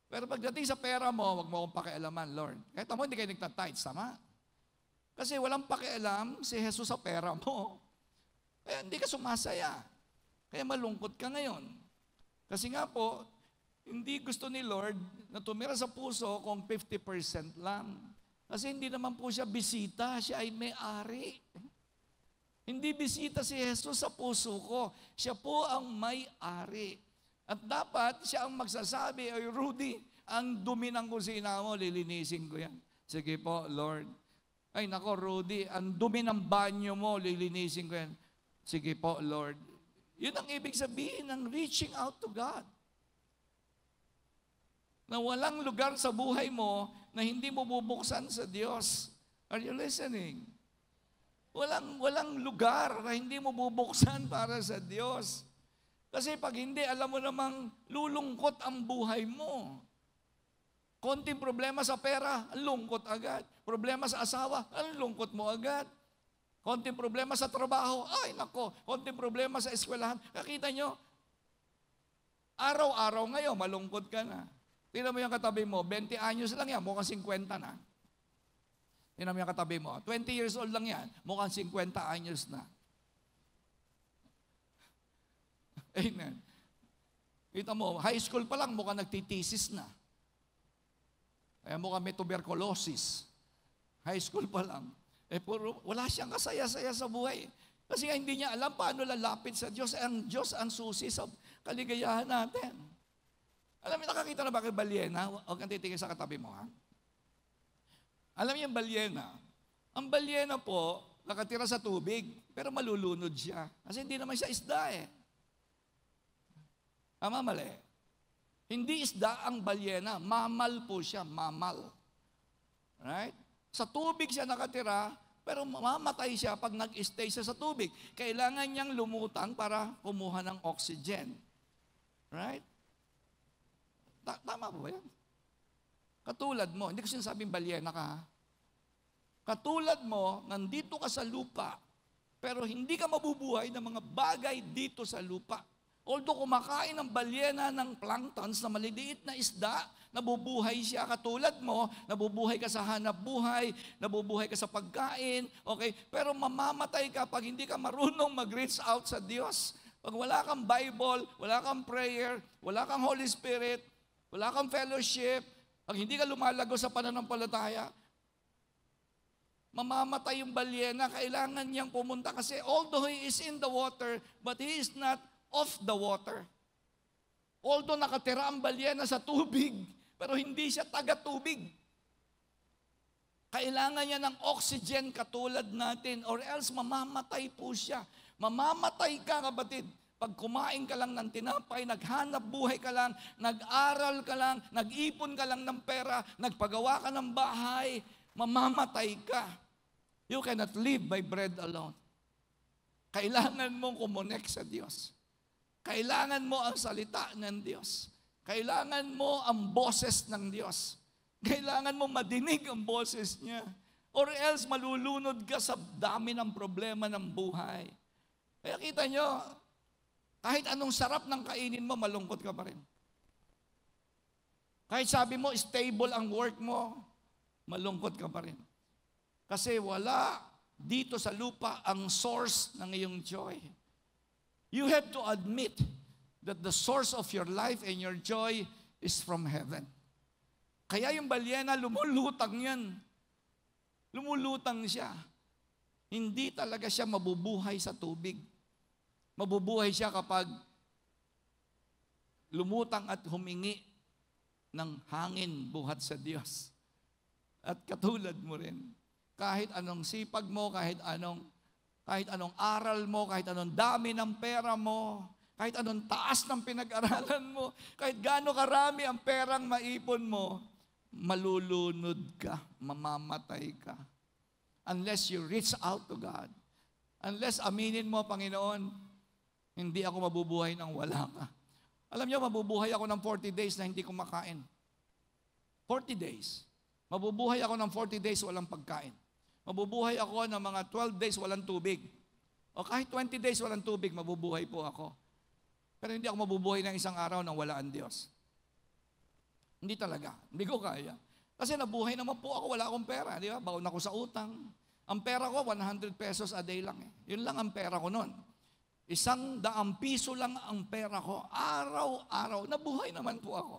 Pero pagdating sa pera mo, wag mo akong pakialaman, Lord. Kahit mo hindi kayo nagtatides, tama? Kasi walang pakialam si Jesus sa pera mo. Kaya hindi ka sumasaya. Kaya malungkot ka ngayon. Kasi nga po, hindi gusto ni Lord na tumira sa puso kung 50% lang. Kasi hindi naman po siya bisita, siya ay may-ari. Hindi bisita si Jesus sa puso ko. Siya po ang may-ari. At dapat siya ang magsasabi, ay Rudy, ang dumi ng kusina mo, lilinisin ko yan. Sige po, Lord. Ay nako, Rudy, ang dumi ng banyo mo, lilinisin ko yan. Sige po, Lord. Yun ang ibig sabihin ng reaching out to God. Na walang lugar sa buhay mo na hindi mo bubuksan sa Diyos. Are you listening? Walang lugar na hindi mo bubuksan para sa Diyos. Kasi pag hindi, alam mo namang lulungkot ang buhay mo. Konting problema sa pera, ang lungkot agad. Problema sa asawa, ang lungkot mo agad. Konting problema sa trabaho, ay nako, konting problema sa eskwelahan. Nakita nyo, araw-araw ngayon, malungkot ka na. Tingnan mo yung katabi mo, 20 anyos lang yan, mukhang 50 na. Tingnan mo yung katabi mo, 20 years old lang yan, mukhang 50 anyos na. Amen. Kita mo, high school pa lang, mukhang nagtitesis na. Kaya mukhang may tuberculosis. High school pa lang. Wala siyang kasaya-saya sa buhay. Kasi nga hindi niya alam paano lalapit sa Diyos. Ang Diyos ang susi sa kaligayahan natin. Alam niyo, nakakita na ba kay balyena? Huwag kang titingin sa katabi mo, Alam niyo yung balyena? Ang balyena po, nakatira sa tubig, pero malulunod siya. Kasi hindi naman siya isda Tama, mali. Hindi isda ang balyena, mamal po siya, mamal. Right? Sa tubig siya nakatira, pero mamamatay siya pag nag-stay siya sa tubig. Kailangan niyang lumutang para kumuha ng oxygen. Right? Tama ba yan? Katulad mo, hindi ko sinasabing balyena ka, ha? Katulad mo, nandito ka sa lupa, pero hindi ka mabubuhay ng mga bagay dito sa lupa. Although kumakain ng balyena ng planktons na maliliit na isda, nabubuhay siya katulad mo, nabubuhay ka sa hanap buhay, nabubuhay ka sa pagkain, okay? Pero mamamatay ka pag hindi ka marunong mag-reach out sa Diyos. Pag wala kang Bible, wala kang prayer, wala kang Holy Spirit, wala kang fellowship, pag hindi ka lumalago sa pananampalataya, mamamatay yung balyena. Kailangan niyang pumunta kasi although he is in the water, but he is not of the water. Although nakatira ang balyena sa tubig, pero hindi siya taga-tubig. Kailangan niya ng oxygen katulad natin or else mamamatay po siya. Mamamatay ka, kapatid. Pag kumain ka lang ng tinapay, naghanap buhay ka lang, nag-aral ka lang, nag-ipon ka lang ng pera, nagpagawa ka ng bahay, mamamatay ka. You cannot live by bread alone. Kailangan mong kumonek sa Diyos. Kailangan mo ang salita ng Diyos. Kailangan mo ang boses ng Diyos. Kailangan mo madinig ang boses niya. Or else malulunod ka sa dami ng problema ng buhay. Kaya kita nyo, kahit anong sarap ng kainin mo, malungkot ka pa rin. Kahit sabi mo, stable ang work mo, malungkot ka pa rin. Kasi wala dito sa lupa ang source ng iyong joy. You have to admit that the source of your life and your joy is from heaven. Kaya yung balyena, lumulutang yan. Lumulutang siya. Hindi talaga siya mabubuhay sa tubig. Mabubuhay siya kapag lumutang at humingi ng hangin buhat sa Diyos. At katulad mo rin, kahit anong sipag mo, kahit anong aral mo, kahit anong dami ng pera mo, kahit anong taas ng pinag-aralan mo, kahit gaano karami ang perang maipon mo, malulunod ka, mamamatay ka. Unless you reach out to God. Unless aminin mo, Panginoon, hindi ako mabubuhay nang wala ka. Alam niyo, mabubuhay ako ng 40 days na hindi kumakain. 40 days. Mabubuhay ako ng 40 days walang pagkain. Mabubuhay ako ng mga 12 days walang tubig. O kahit 20 days walang tubig, mabubuhay po ako. Pero hindi ako mabubuhay ng isang araw nang wala ang Diyos. Hindi talaga. Hindi ko kaya. Kasi nabuhay naman po ako, wala akong pera. Di ba? Baon ako sa utang. Ang pera ko, 100 pesos a day lang. Yun lang ang pera ko noon. 100 piso lang ang pera ko. Araw-araw. Nabuhay naman po ako.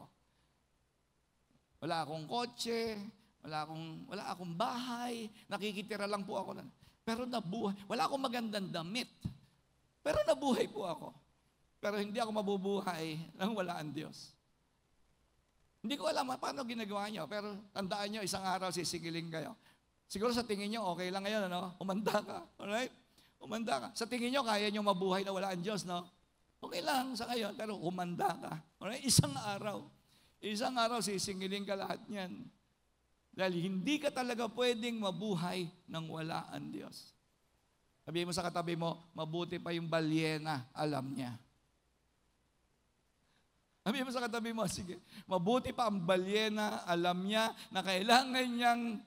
Wala akong kotse. Wala akong bahay, nakikitira lang po ako. Pero nabuhay. Wala akong magandang damit. Pero nabuhay po ako. Pero hindi ako mabubuhay nang wala ang Diyos. Hindi ko alam paano ginagawa niyo, pero tandaan niyo, isang araw sisigiling kayo. Siguro sa tingin niyo, okay lang ngayon, ano? Umanda ka. Alright? Umanda ka. Sa tingin niyo, kaya niyo mabuhay na wala ang Diyos, no? Okay lang sa ngayon, pero umanda ka. Alright? Isang araw sisigiling ka lahat niyan. Dahil hindi ka talaga pwedeng mabuhay nang wala ang Diyos. Sabihin mo sa katabi mo, mabuti pa yung balyena, alam niya. Sabihin mo sa katabi mo, sige, mabuti pa ang balyena, alam niya na kailangan niyang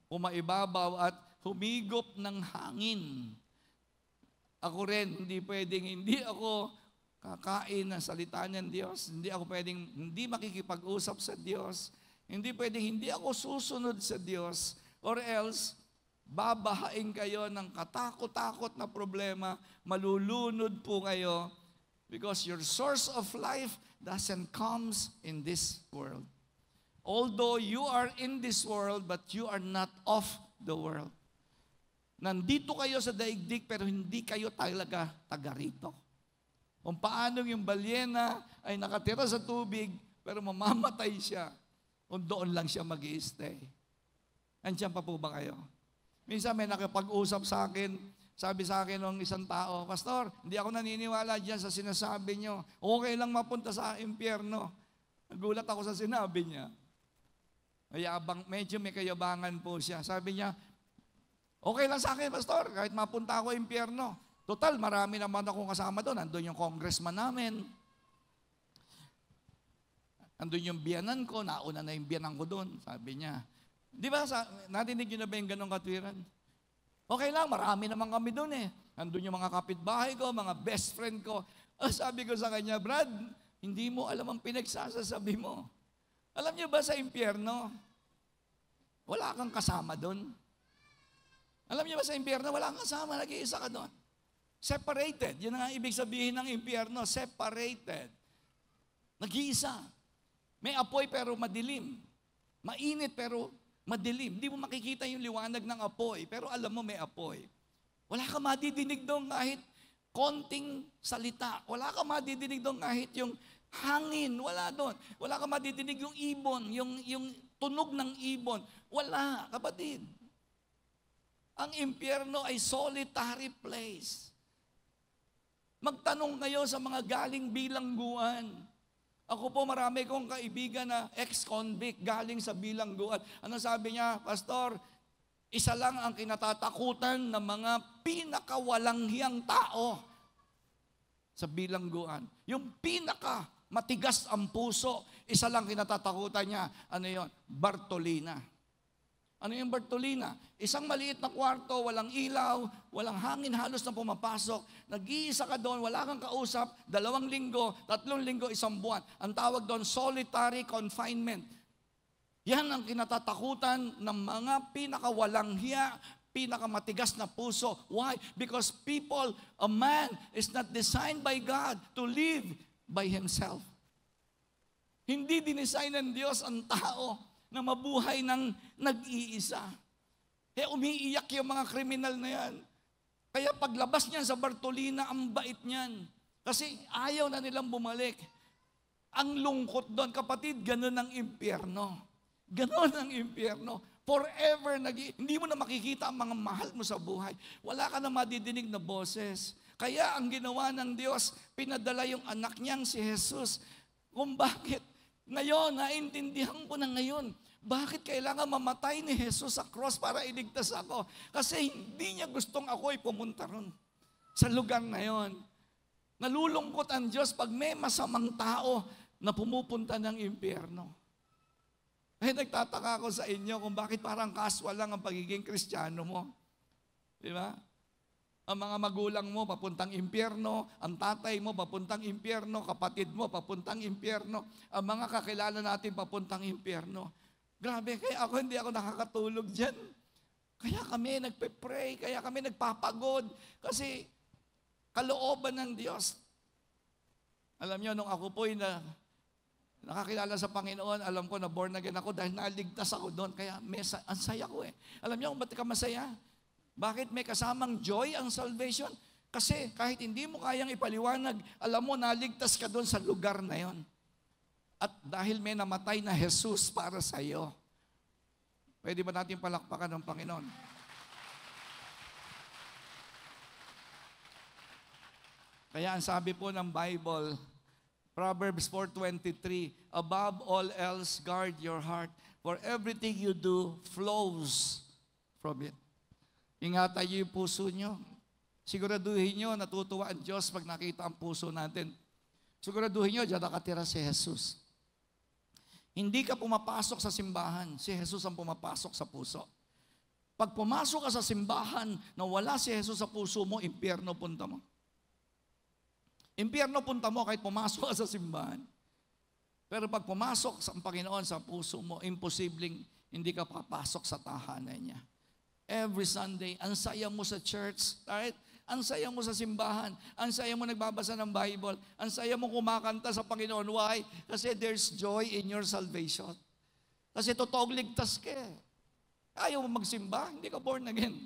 umaibabaw at humigop ng hangin. Ako rin, hindi ako kakain ng salita ng Diyos. Hindi makikipag-usap sa Diyos. Hindi pwedeng hindi ako susunod sa Diyos or else babahain kayo ng katakot-takot na problema, malulunod po kayo because your source of life doesn't comes in this world. Although you are in this world, but you are not of the world. Nandito kayo sa daigdig pero hindi kayo talaga taga rito. Kung paano yung balyena ay nakatira sa tubig pero mamamatay siya. Kung doon lang siya mag-i-stay. Andiyan pa po ba kayo? Minsan may nakipag-usap sa akin, sabi sa akin ng isang tao, Pastor, hindi ako naniniwala dyan sa sinasabi nyo. Okay lang mapunta sa impyerno. Nagulat ako sa sinabi niya. Medyo may kayabangan po siya. Sabi niya, okay lang sa akin, Pastor, kahit mapunta ako impyerno. Total, marami naman akong kasama doon. Nandun yung congressman namin. Andun yung biyanan ko, nauna na yung biyanan ko doon. Sabi niya. Di ba, natinig niyo na ba yung ganong katwiran? Okay lang, marami naman kami doon eh. Andun yung mga kapitbahay ko, mga best friend ko. Sabi ko sa kanya, Brad, hindi mo alam ang pinagsasasabi mo. Alam niyo ba sa impyerno, wala kang kasama doon? Alam niyo ba sa impyerno, wala kang kasama, nag-iisa ka doon. Separated. Yun ang ibig sabihin ng impyerno, separated. Nag-iisa. May apoy pero madilim. Mainit pero madilim. Hindi mo makikita yung liwanag ng apoy, pero alam mo may apoy. Wala ka madidinig doon kahit konting salita. Wala ka madidinig doon kahit yung hangin. Wala doon. Wala ka madidinig yung ibon, yung tunog ng ibon. Wala, kapatid. Ang impyerno ay solitary place. Magtanong kayo sa mga galing bilangguan. Ako po, marami kong kaibigan na ex-convict galing sa bilangguan. Ano sabi niya, Pastor, isa lang ang kinatatakutan ng mga pinakawalanghiyang tao sa bilangguan. Yung pinaka matigas ang puso, isa lang kinatatakutan niya. Ano yon? Bartolina. Ano yung Bartolina? Isang maliit na kwarto, walang ilaw, walang hangin halos na pumapasok. Nag-iisa ka doon, wala kang kausap, 2 linggo, 3 linggo, 1 buwan. Ang tawag doon, solitary confinement. Yan ang kinatatakutan ng mga pinakawalang hiya, pinakamatigas na puso. Why? Because a man is not designed by God to live by himself. Hindi dinesign ng Diyos ang tao na mabuhay ng nag-iisa. Kaya umiiyak yung mga kriminal na yan. Kaya paglabas niyan sa Bartolina, ang bait niyan. Kasi ayaw na nilang bumalik. Ang lungkot doon, kapatid, ganun ang impyerno. Ganun ang impyerno. Forever, hindi mo na makikita ang mga mahal mo sa buhay. Wala ka na madidinig na boses. Kaya ang ginawa ng Diyos, pinadala yung anak niyang si Jesus. Kung bakit? Ngayon, naintindihan ko na ngayon, bakit kailangan mamatay ni Jesus sa cross para iligtas ako? Kasi hindi niya gustong ako'y pumunta ron sa lugar na yon. Nalulungkot ang Diyos pag may masamang tao na pumupunta ng impyerno. Ay, nagtataka ako sa inyo kung bakit parang casual lang ang pagiging Kristiyano mo. Di ba? Ang mga magulang mo papuntang impyerno, ang tatay mo papuntang impyerno, kapatid mo papuntang impyerno, ang mga kakilala natin papuntang impyerno. Grabe, kaya hindi ako nakakatulog dyan. Kaya kami nagpe-pray, kaya kami nagpapagod, kasi kalooban ng Diyos. Alam niyo, nung ako po'y nakakilala sa Panginoon, alam ko na born again ako dahil naligtas ako doon, kaya ang saya ko eh. Alam niyo kung ba't ka masaya? Bakit may kasamang joy ang salvation? Kasi kahit hindi mo kayang ipaliwanag, alam mo, naligtas ka doon sa lugar na yon. At dahil may namatay na Jesus para sa iyo, pwede ba natin palakpakan ng Panginoon? Kaya ang sabi po ng Bible, Proverbs 4:23, above all else, guard your heart, for everything you do flows from it. Ingatan niyo yung puso niyo. Siguraduhin niyo, natutuwa ang Diyos pag nakita ang puso natin. Siguraduhin niyo, diyan nakatira si Jesus. Hindi ka pumapasok sa simbahan, si Jesus ang pumapasok sa puso. Pag pumasok ka sa simbahan na wala si Jesus sa puso mo, impyerno punta mo. Impyerno punta mo kahit pumasok ka sa simbahan. Pero pag pumasok sa Panginoon sa puso mo, imposibleng hindi ka papasok sa tahanan niya. Every Sunday, ang saya mo sa church, right? Ang saya mo sa simbahan, ang saya mo nagbabasa ng Bible, ang saya mo kumakanta sa Panginoon. Why? Kasi there's joy in your salvation. Kasi totoong ligtas ka. Ayaw mo magsimba, hindi ka born again.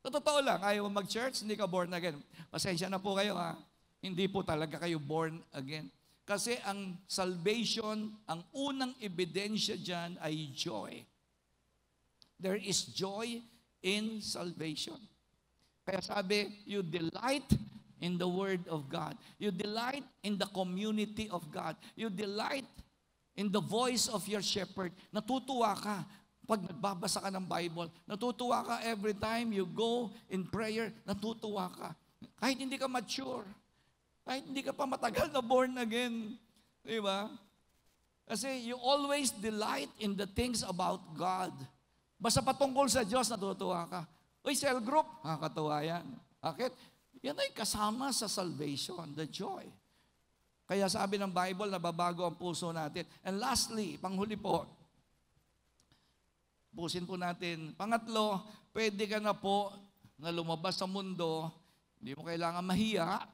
Sa totoo lang, ayaw mo mag-church, hindi ka born again. Pasensya na po kayo ha. Hindi po talaga kayo born again. Kasi ang salvation, ang unang ebidensya dyan ay joy. There is joy in salvation. Kaya sabi, you delight in the Word of God. You delight in the community of God. You delight in the voice of your shepherd. Natutuwa ka pag nagbabasa ka ng Bible. Natutuwa ka every time you go in prayer. Natutuwa ka. Kahit hindi ka mature. Kahit hindi ka pa matagal na born again. Di ba? Kasi you always delight in the things about God. Basta patungkol sa Diyos, natutuwa ka. Uy, cell group, nakakatuwa yan. Bakit? Yan ay kasama sa salvation, the joy. Kaya sabi ng Bible, nababago ang puso natin. And lastly, panghuli po, pusin po natin. Pangatlo, pwede ka na po na lumabas sa mundo, hindi mo kailangan mahiya.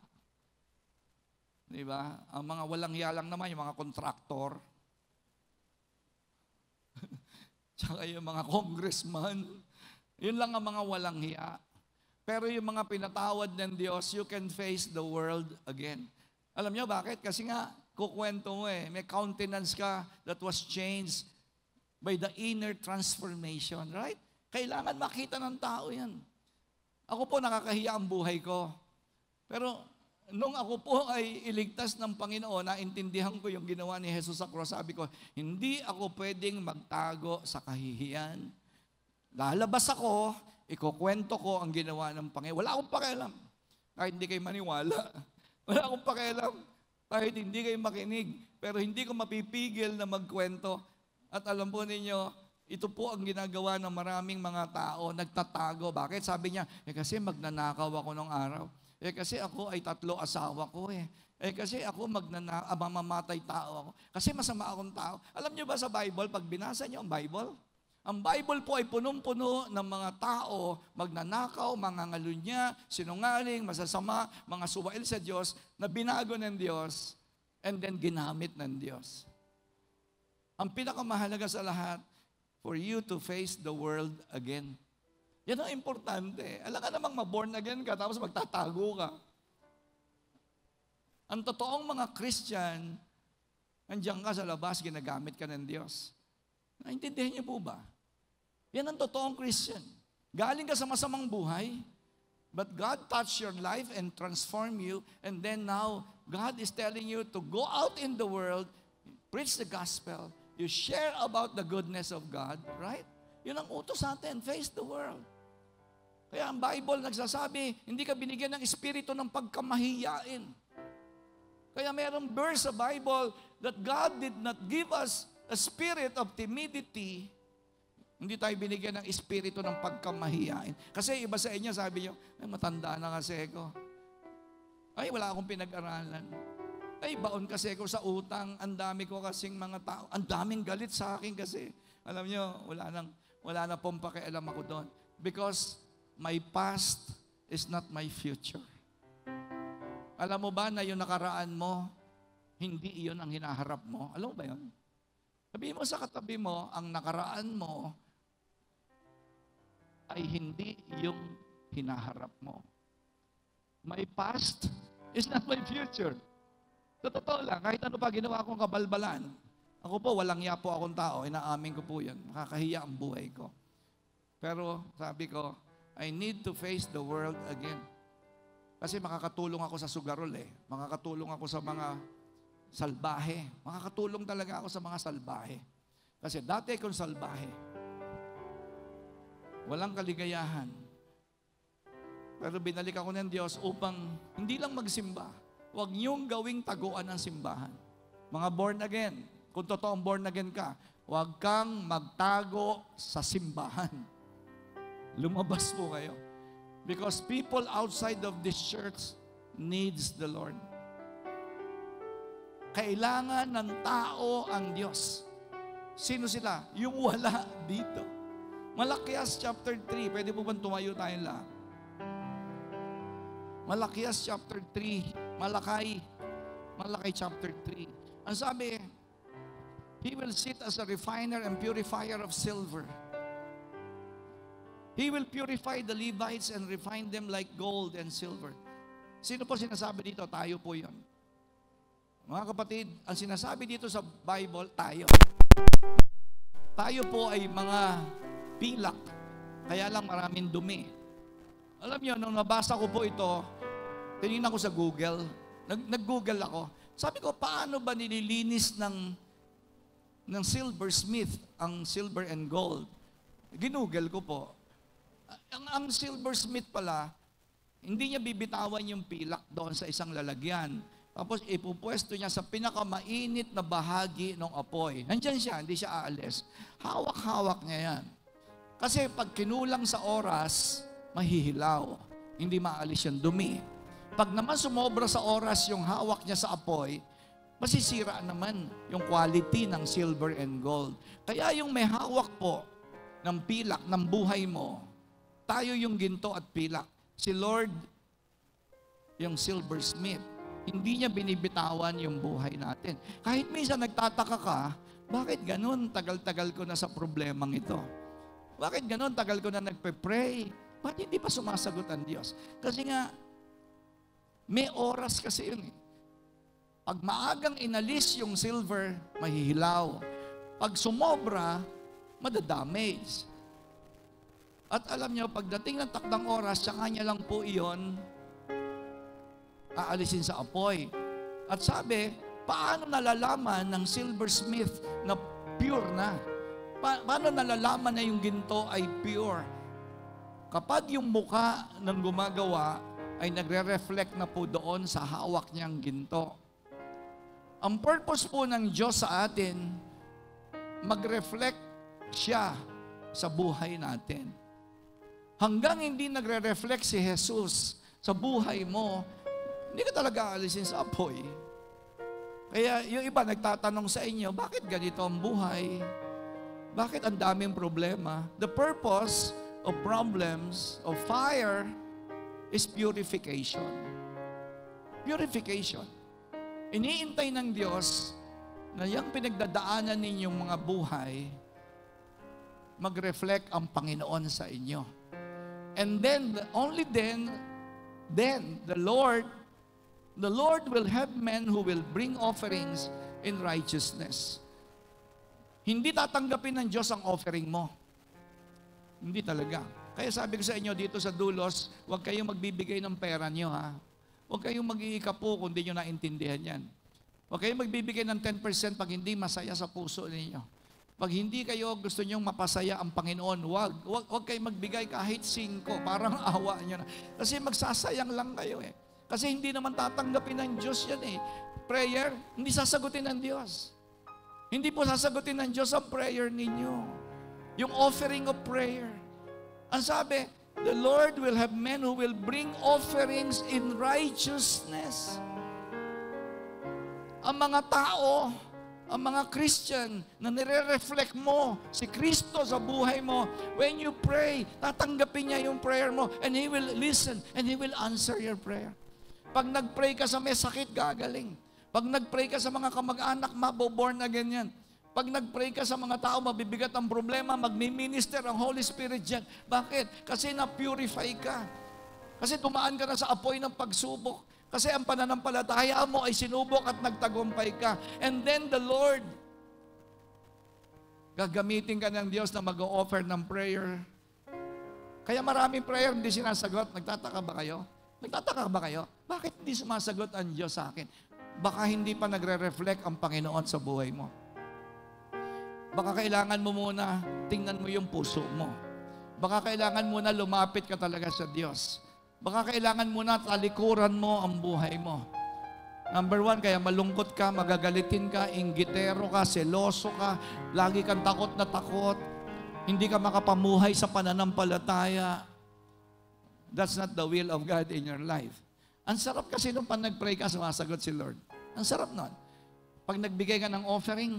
Di ba? Ang mga walang hiya lang naman, yung mga kontraktor, tsaka yung mga congressman, yun lang ang mga walang hiya. Pero yung mga pinatawad ng Diyos, you can face the world again. Alam niyo bakit? Kasi nga, kukwento mo may countenance ka that was changed by the inner transformation, right? Kailangan makita ng tao yan. Ako po, nakakahiya ang buhay ko. Pero nung ako po ay iligtas ng Panginoon, naintindihan ko yung ginawa ni Jesus sa cross. Sabi ko, hindi ako pwedeng magtago sa kahihiyan. Lalabas ako, ikukwento ko ang ginawa ng Panginoon. Wala akong pakialam. Kahit hindi kayo maniwala. Wala akong pakialam. Kahit hindi kayo makinig. Pero hindi ko mapipigil na magkwento. At alam po ninyo, ito po ang ginagawa ng maraming mga tao, nagtatago. Bakit? Sabi niya, kasi magnanakaw ako nung araw. Kasi ako ay 3 asawa ko kasi ako mamamatay tao ako. Kasi masama akong tao. Alam niyo ba sa Bible, pag binasa niyo ang Bible po ay punong-puno ng mga tao, magnanakaw, mangangalunya, sinungaling, masasama, mga suwail sa Diyos, na binago ng Diyos, and then ginamit ng Diyos. Ang pinakamahalaga sa lahat, for you to face the world again. Yan ang importante. Alam ka namang ma-born again ka, tapos magtatago ka. Ang totoong mga Christian, nandiyan ka sa labas, ginagamit ka ng Diyos. Naintindihan niyo po ba? Yan ang totoong Christian. Galing ka sa masamang buhay, but God touched your life and transformed you, and then now, God is telling you to go out in the world, preach the gospel, you share about the goodness of God, right? Yun ang utos sa atin, face the world. Kaya ang Bible nagsasabi, hindi ka binigyan ng espiritu ng pagkamahiyain. Kaya mayroong verse sa Bible that God did not give us a spirit of timidity. Hindi tayo binigyan ng espiritu ng pagkamahiyain. Kasi iba sa inyo, sabi nyo, matanda na kasi ako. Ay, wala akong pinag-aralan. Ay, baon kasi ako sa utang. Ang dami ko kasing mga tao. Ang daming galit sa akin kasi. Alam nyo, wala na pong pakialam ako doon. Because my past is not my future. Alam mo ba na yung nakaraan mo, hindi iyon ang hinaharap mo? Alam mo ba yun? Sabihin mo sa katabi mo, ang nakaraan mo ay hindi yung hinaharap mo. My past is not my future. Sa totoo lang, kahit ano pa ginawa akong kabalbalan, ako po, walang iya po akong tao, inaamin ko po yan. Nakakahiya ang buhay ko. Pero sabi ko, I need to face the world again. Kasi makakatulong ako sa sugarol Makakatulong ako sa mga salbahe. Makakatulong talaga ako sa mga salbahe. Kasi dati akong salbahe. Walang kaligayahan. Pero binalik ako ng Diyos upang hindi lang magsimba. Huwag niyong gawing taguan ng simbahan. Mga born again, kung totoong born again ka, huwag kang magtago sa simbahan. Lumabas po kayo. Because people outside of this church needs the Lord. Kailangan ng tao ang Diyos. Sino sila? Yung wala dito. Malakias chapter 3. Pwede po bang tumayo tayong lahat? Malakias chapter 3. Malakay chapter 3. Ang sabi, He will sit as a refiner and purifier of silver. He will purify the Levites and refine them like gold and silver. Sino po sinasabi dito? Tayo po yun. Mga kapatid, ang sinasabi dito sa Bible, tayo. Tayo po ay mga pilak. Kaya lang maraming dumi. Alam niyo, nung nabasa ko po ito, tinignan ko sa Google. Nag-Google ako. Sabi ko, paano ba nililinis ng silversmith ang silver and gold? Ginugel ko po. Ang silversmith pala, hindi niya bibitawan yung pilak doon sa isang lalagyan. Tapos ipupwesto niya sa pinakamainit na bahagi ng apoy. Nandyan siya, hindi siya aalis. Hawak-hawak niya yan. Kasi pag kinulang sa oras, mahihilaw. Hindi maalis yung dumi. Pag naman sumobra sa oras yung hawak niya sa apoy, masisira naman yung quality ng silver and gold. Kaya yung may hawak po ng pilak ng buhay mo, tayo yung ginto at pilak. Si Lord, yung silversmith. Hindi niya binibitawan yung buhay natin. Kahit minsan nagtataka ka, bakit ganun tagal-tagal ko na sa problemang ito? Bakit ganun tagal ko na nagpe-pray? Bakit hindi pa sumasagot ang Diyos? Kasi nga, may oras kasi yun eh. Pag maagang inalis yung silver, mahihilaw. Pag sumobra, madadamage. At alam nyo, pagdating ng takdang oras, tsaka niya lang po iyon aalisin sa apoy. At sabi, paano nalalaman ng silversmith na pure na? Paano nalalaman na yung ginto ay pure? Kapag yung muka ng gumagawa ay nagre-reflect na po doon sa hawak niyang ginto. Ang purpose po ng Diyos sa atin, mag-reflect siya sa buhay natin. Hanggang hindi nagre-reflect si Jesus sa buhay mo, hindi ka talaga aalisin sa apoy. Kaya yung iba nagtatanong sa inyo, bakit ganito ang buhay? Bakit ang daming problema? The purpose of problems, of fire, is purification. Purification. Iniintay ng Diyos na yung pinagdadaanan ninyong mga buhay, mag-reflect ang Panginoon sa inyo. And then, only then, the Lord will have men who will bring offerings in righteousness. Hindi tatanggapin ng Diyos ang offering mo. Hindi talaga. Kaya sabi ko sa inyo dito sa Dulos, huwag kayong magbibigay ng pera nyo, ha? Huwag kayong mag-iikapo kung hindi nyo naintindihan yan. Huwag kayong magbibigay ng 10% pag hindi masaya sa puso ninyo. Pag hindi kayo gusto nyong mapasaya ang Panginoon, huwag kayong magbigay kahit 5, parang awa nyo na. Kasi magsasayang lang kayo eh. Kasi hindi naman tatanggapin ng Diyos yan eh. Prayer, hindi sasagutin ng Diyos. Hindi po sasagutin ng Diyos ang prayer ninyo. Yung offering of prayer. Ang sabi, the Lord will have men who will bring offerings in righteousness. Ang mga tao, ang mga Christian na nire-reflect mo si Kristo sa buhay mo, when you pray, tatanggapin niya yung prayer mo and He will listen and He will answer your prayer. Pag nag-pray ka sa may sakit, gagaling. Pag nag-pray ka sa mga kamag-anak, maboborn again yan. Pag nag-pray ka sa mga tao, mabibigat ang problema, magmi-minister ang Holy Spirit dyan. Bakit? Kasi na-purify ka. Kasi tumaan ka na sa apoy ng pagsubok. Kasi ang pananampalataya mo ay sinubok at nagtagumpay ka. And then the Lord, gagamitin ka ng Diyos na mag-o-offer ng prayer. Kaya maraming prayer hindi sinasagot. Nagtataka ba kayo? Nagtataka ba kayo? Bakit hindi sumasagot ang Diyos sa akin? Baka hindi pa nagre-reflect ang Panginoon sa buhay mo. Baka kailangan mo muna tingnan mo yung puso mo. Baka kailangan muna lumapit ka talaga sa Diyos. Baka kailangan muna talikuran mo ang buhay mo. Number 1, kaya malungkot ka, magagalitin ka, inggitero ka, seloso ka, lagi kang takot na takot, hindi ka makapamuhay sa pananampalataya. That's not the will of God in your life. Ang sarap kasi nung pag nag-pray ka, sumasagot si Lord. Ang sarap nun. Pag nagbigay ka ng offering,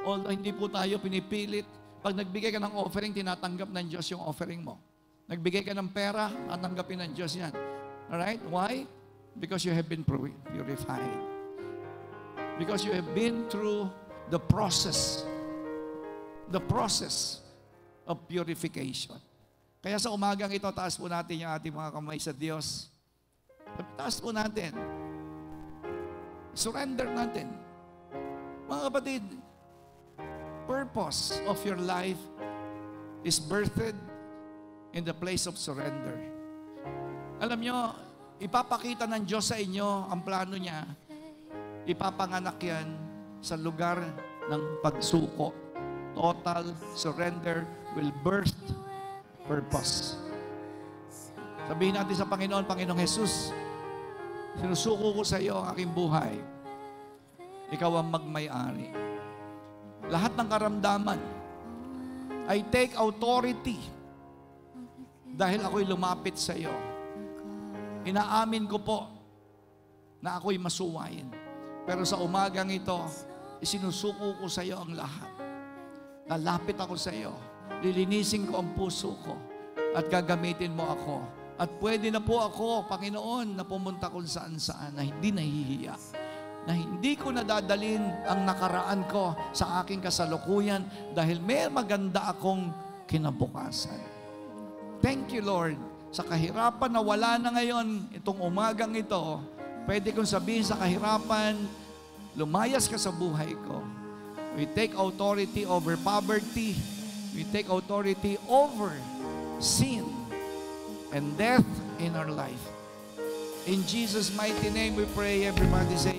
although hindi po tayo pinipilit, pag nagbigay ka ng offering, tinatanggap ng Diyos yung offering mo. Nagbigay ka ng pera, tatanggapin ng Diyos yan. Alright? Why? Because you have been purified. Because you have been through the process of purification. Kaya sa umagang ito, taas po natin yung ating mga kamay sa Diyos. Taas po natin. Surrender natin. Mga kapatid, purpose of your life is birthed in the place of surrender. Alam nyo, ipapakita ng Diyos sa inyo ang plano niya. Ipapanganak yan sa lugar ng pagsuko. Total surrender will birth purpose. Sabihin natin sa Panginoon, Panginoong Jesus, Sinusuko ko sa iyo ang aking buhay. Ikaw ang magmay-ari. Lahat ng karamdaman, I take authority dahil ako'y lumapit sa iyo. Inaamin ko po na ako'y masuwayin. Pero sa umagang ito, isinusuko ko sa iyo ang lahat. Lalapit ako sa iyo. Lilinisin ko ang puso ko at gagamitin mo ako. At pwede na po ako, Panginoon, na pumunta kung saan-saan na hindi nahihiya. Na hindi ko nadadalin ang nakaraan ko sa aking kasalukuyan dahil may maganda akong kinabukasan. Thank you, Lord. Sa kahirapan na wala na ngayon, itong umagang ito, pwede kong sabihin sa kahirapan, lumayas ka sa buhay ko. We take authority over poverty. We take authority over sin and death in our life. In Jesus' mighty name we pray. Everybody say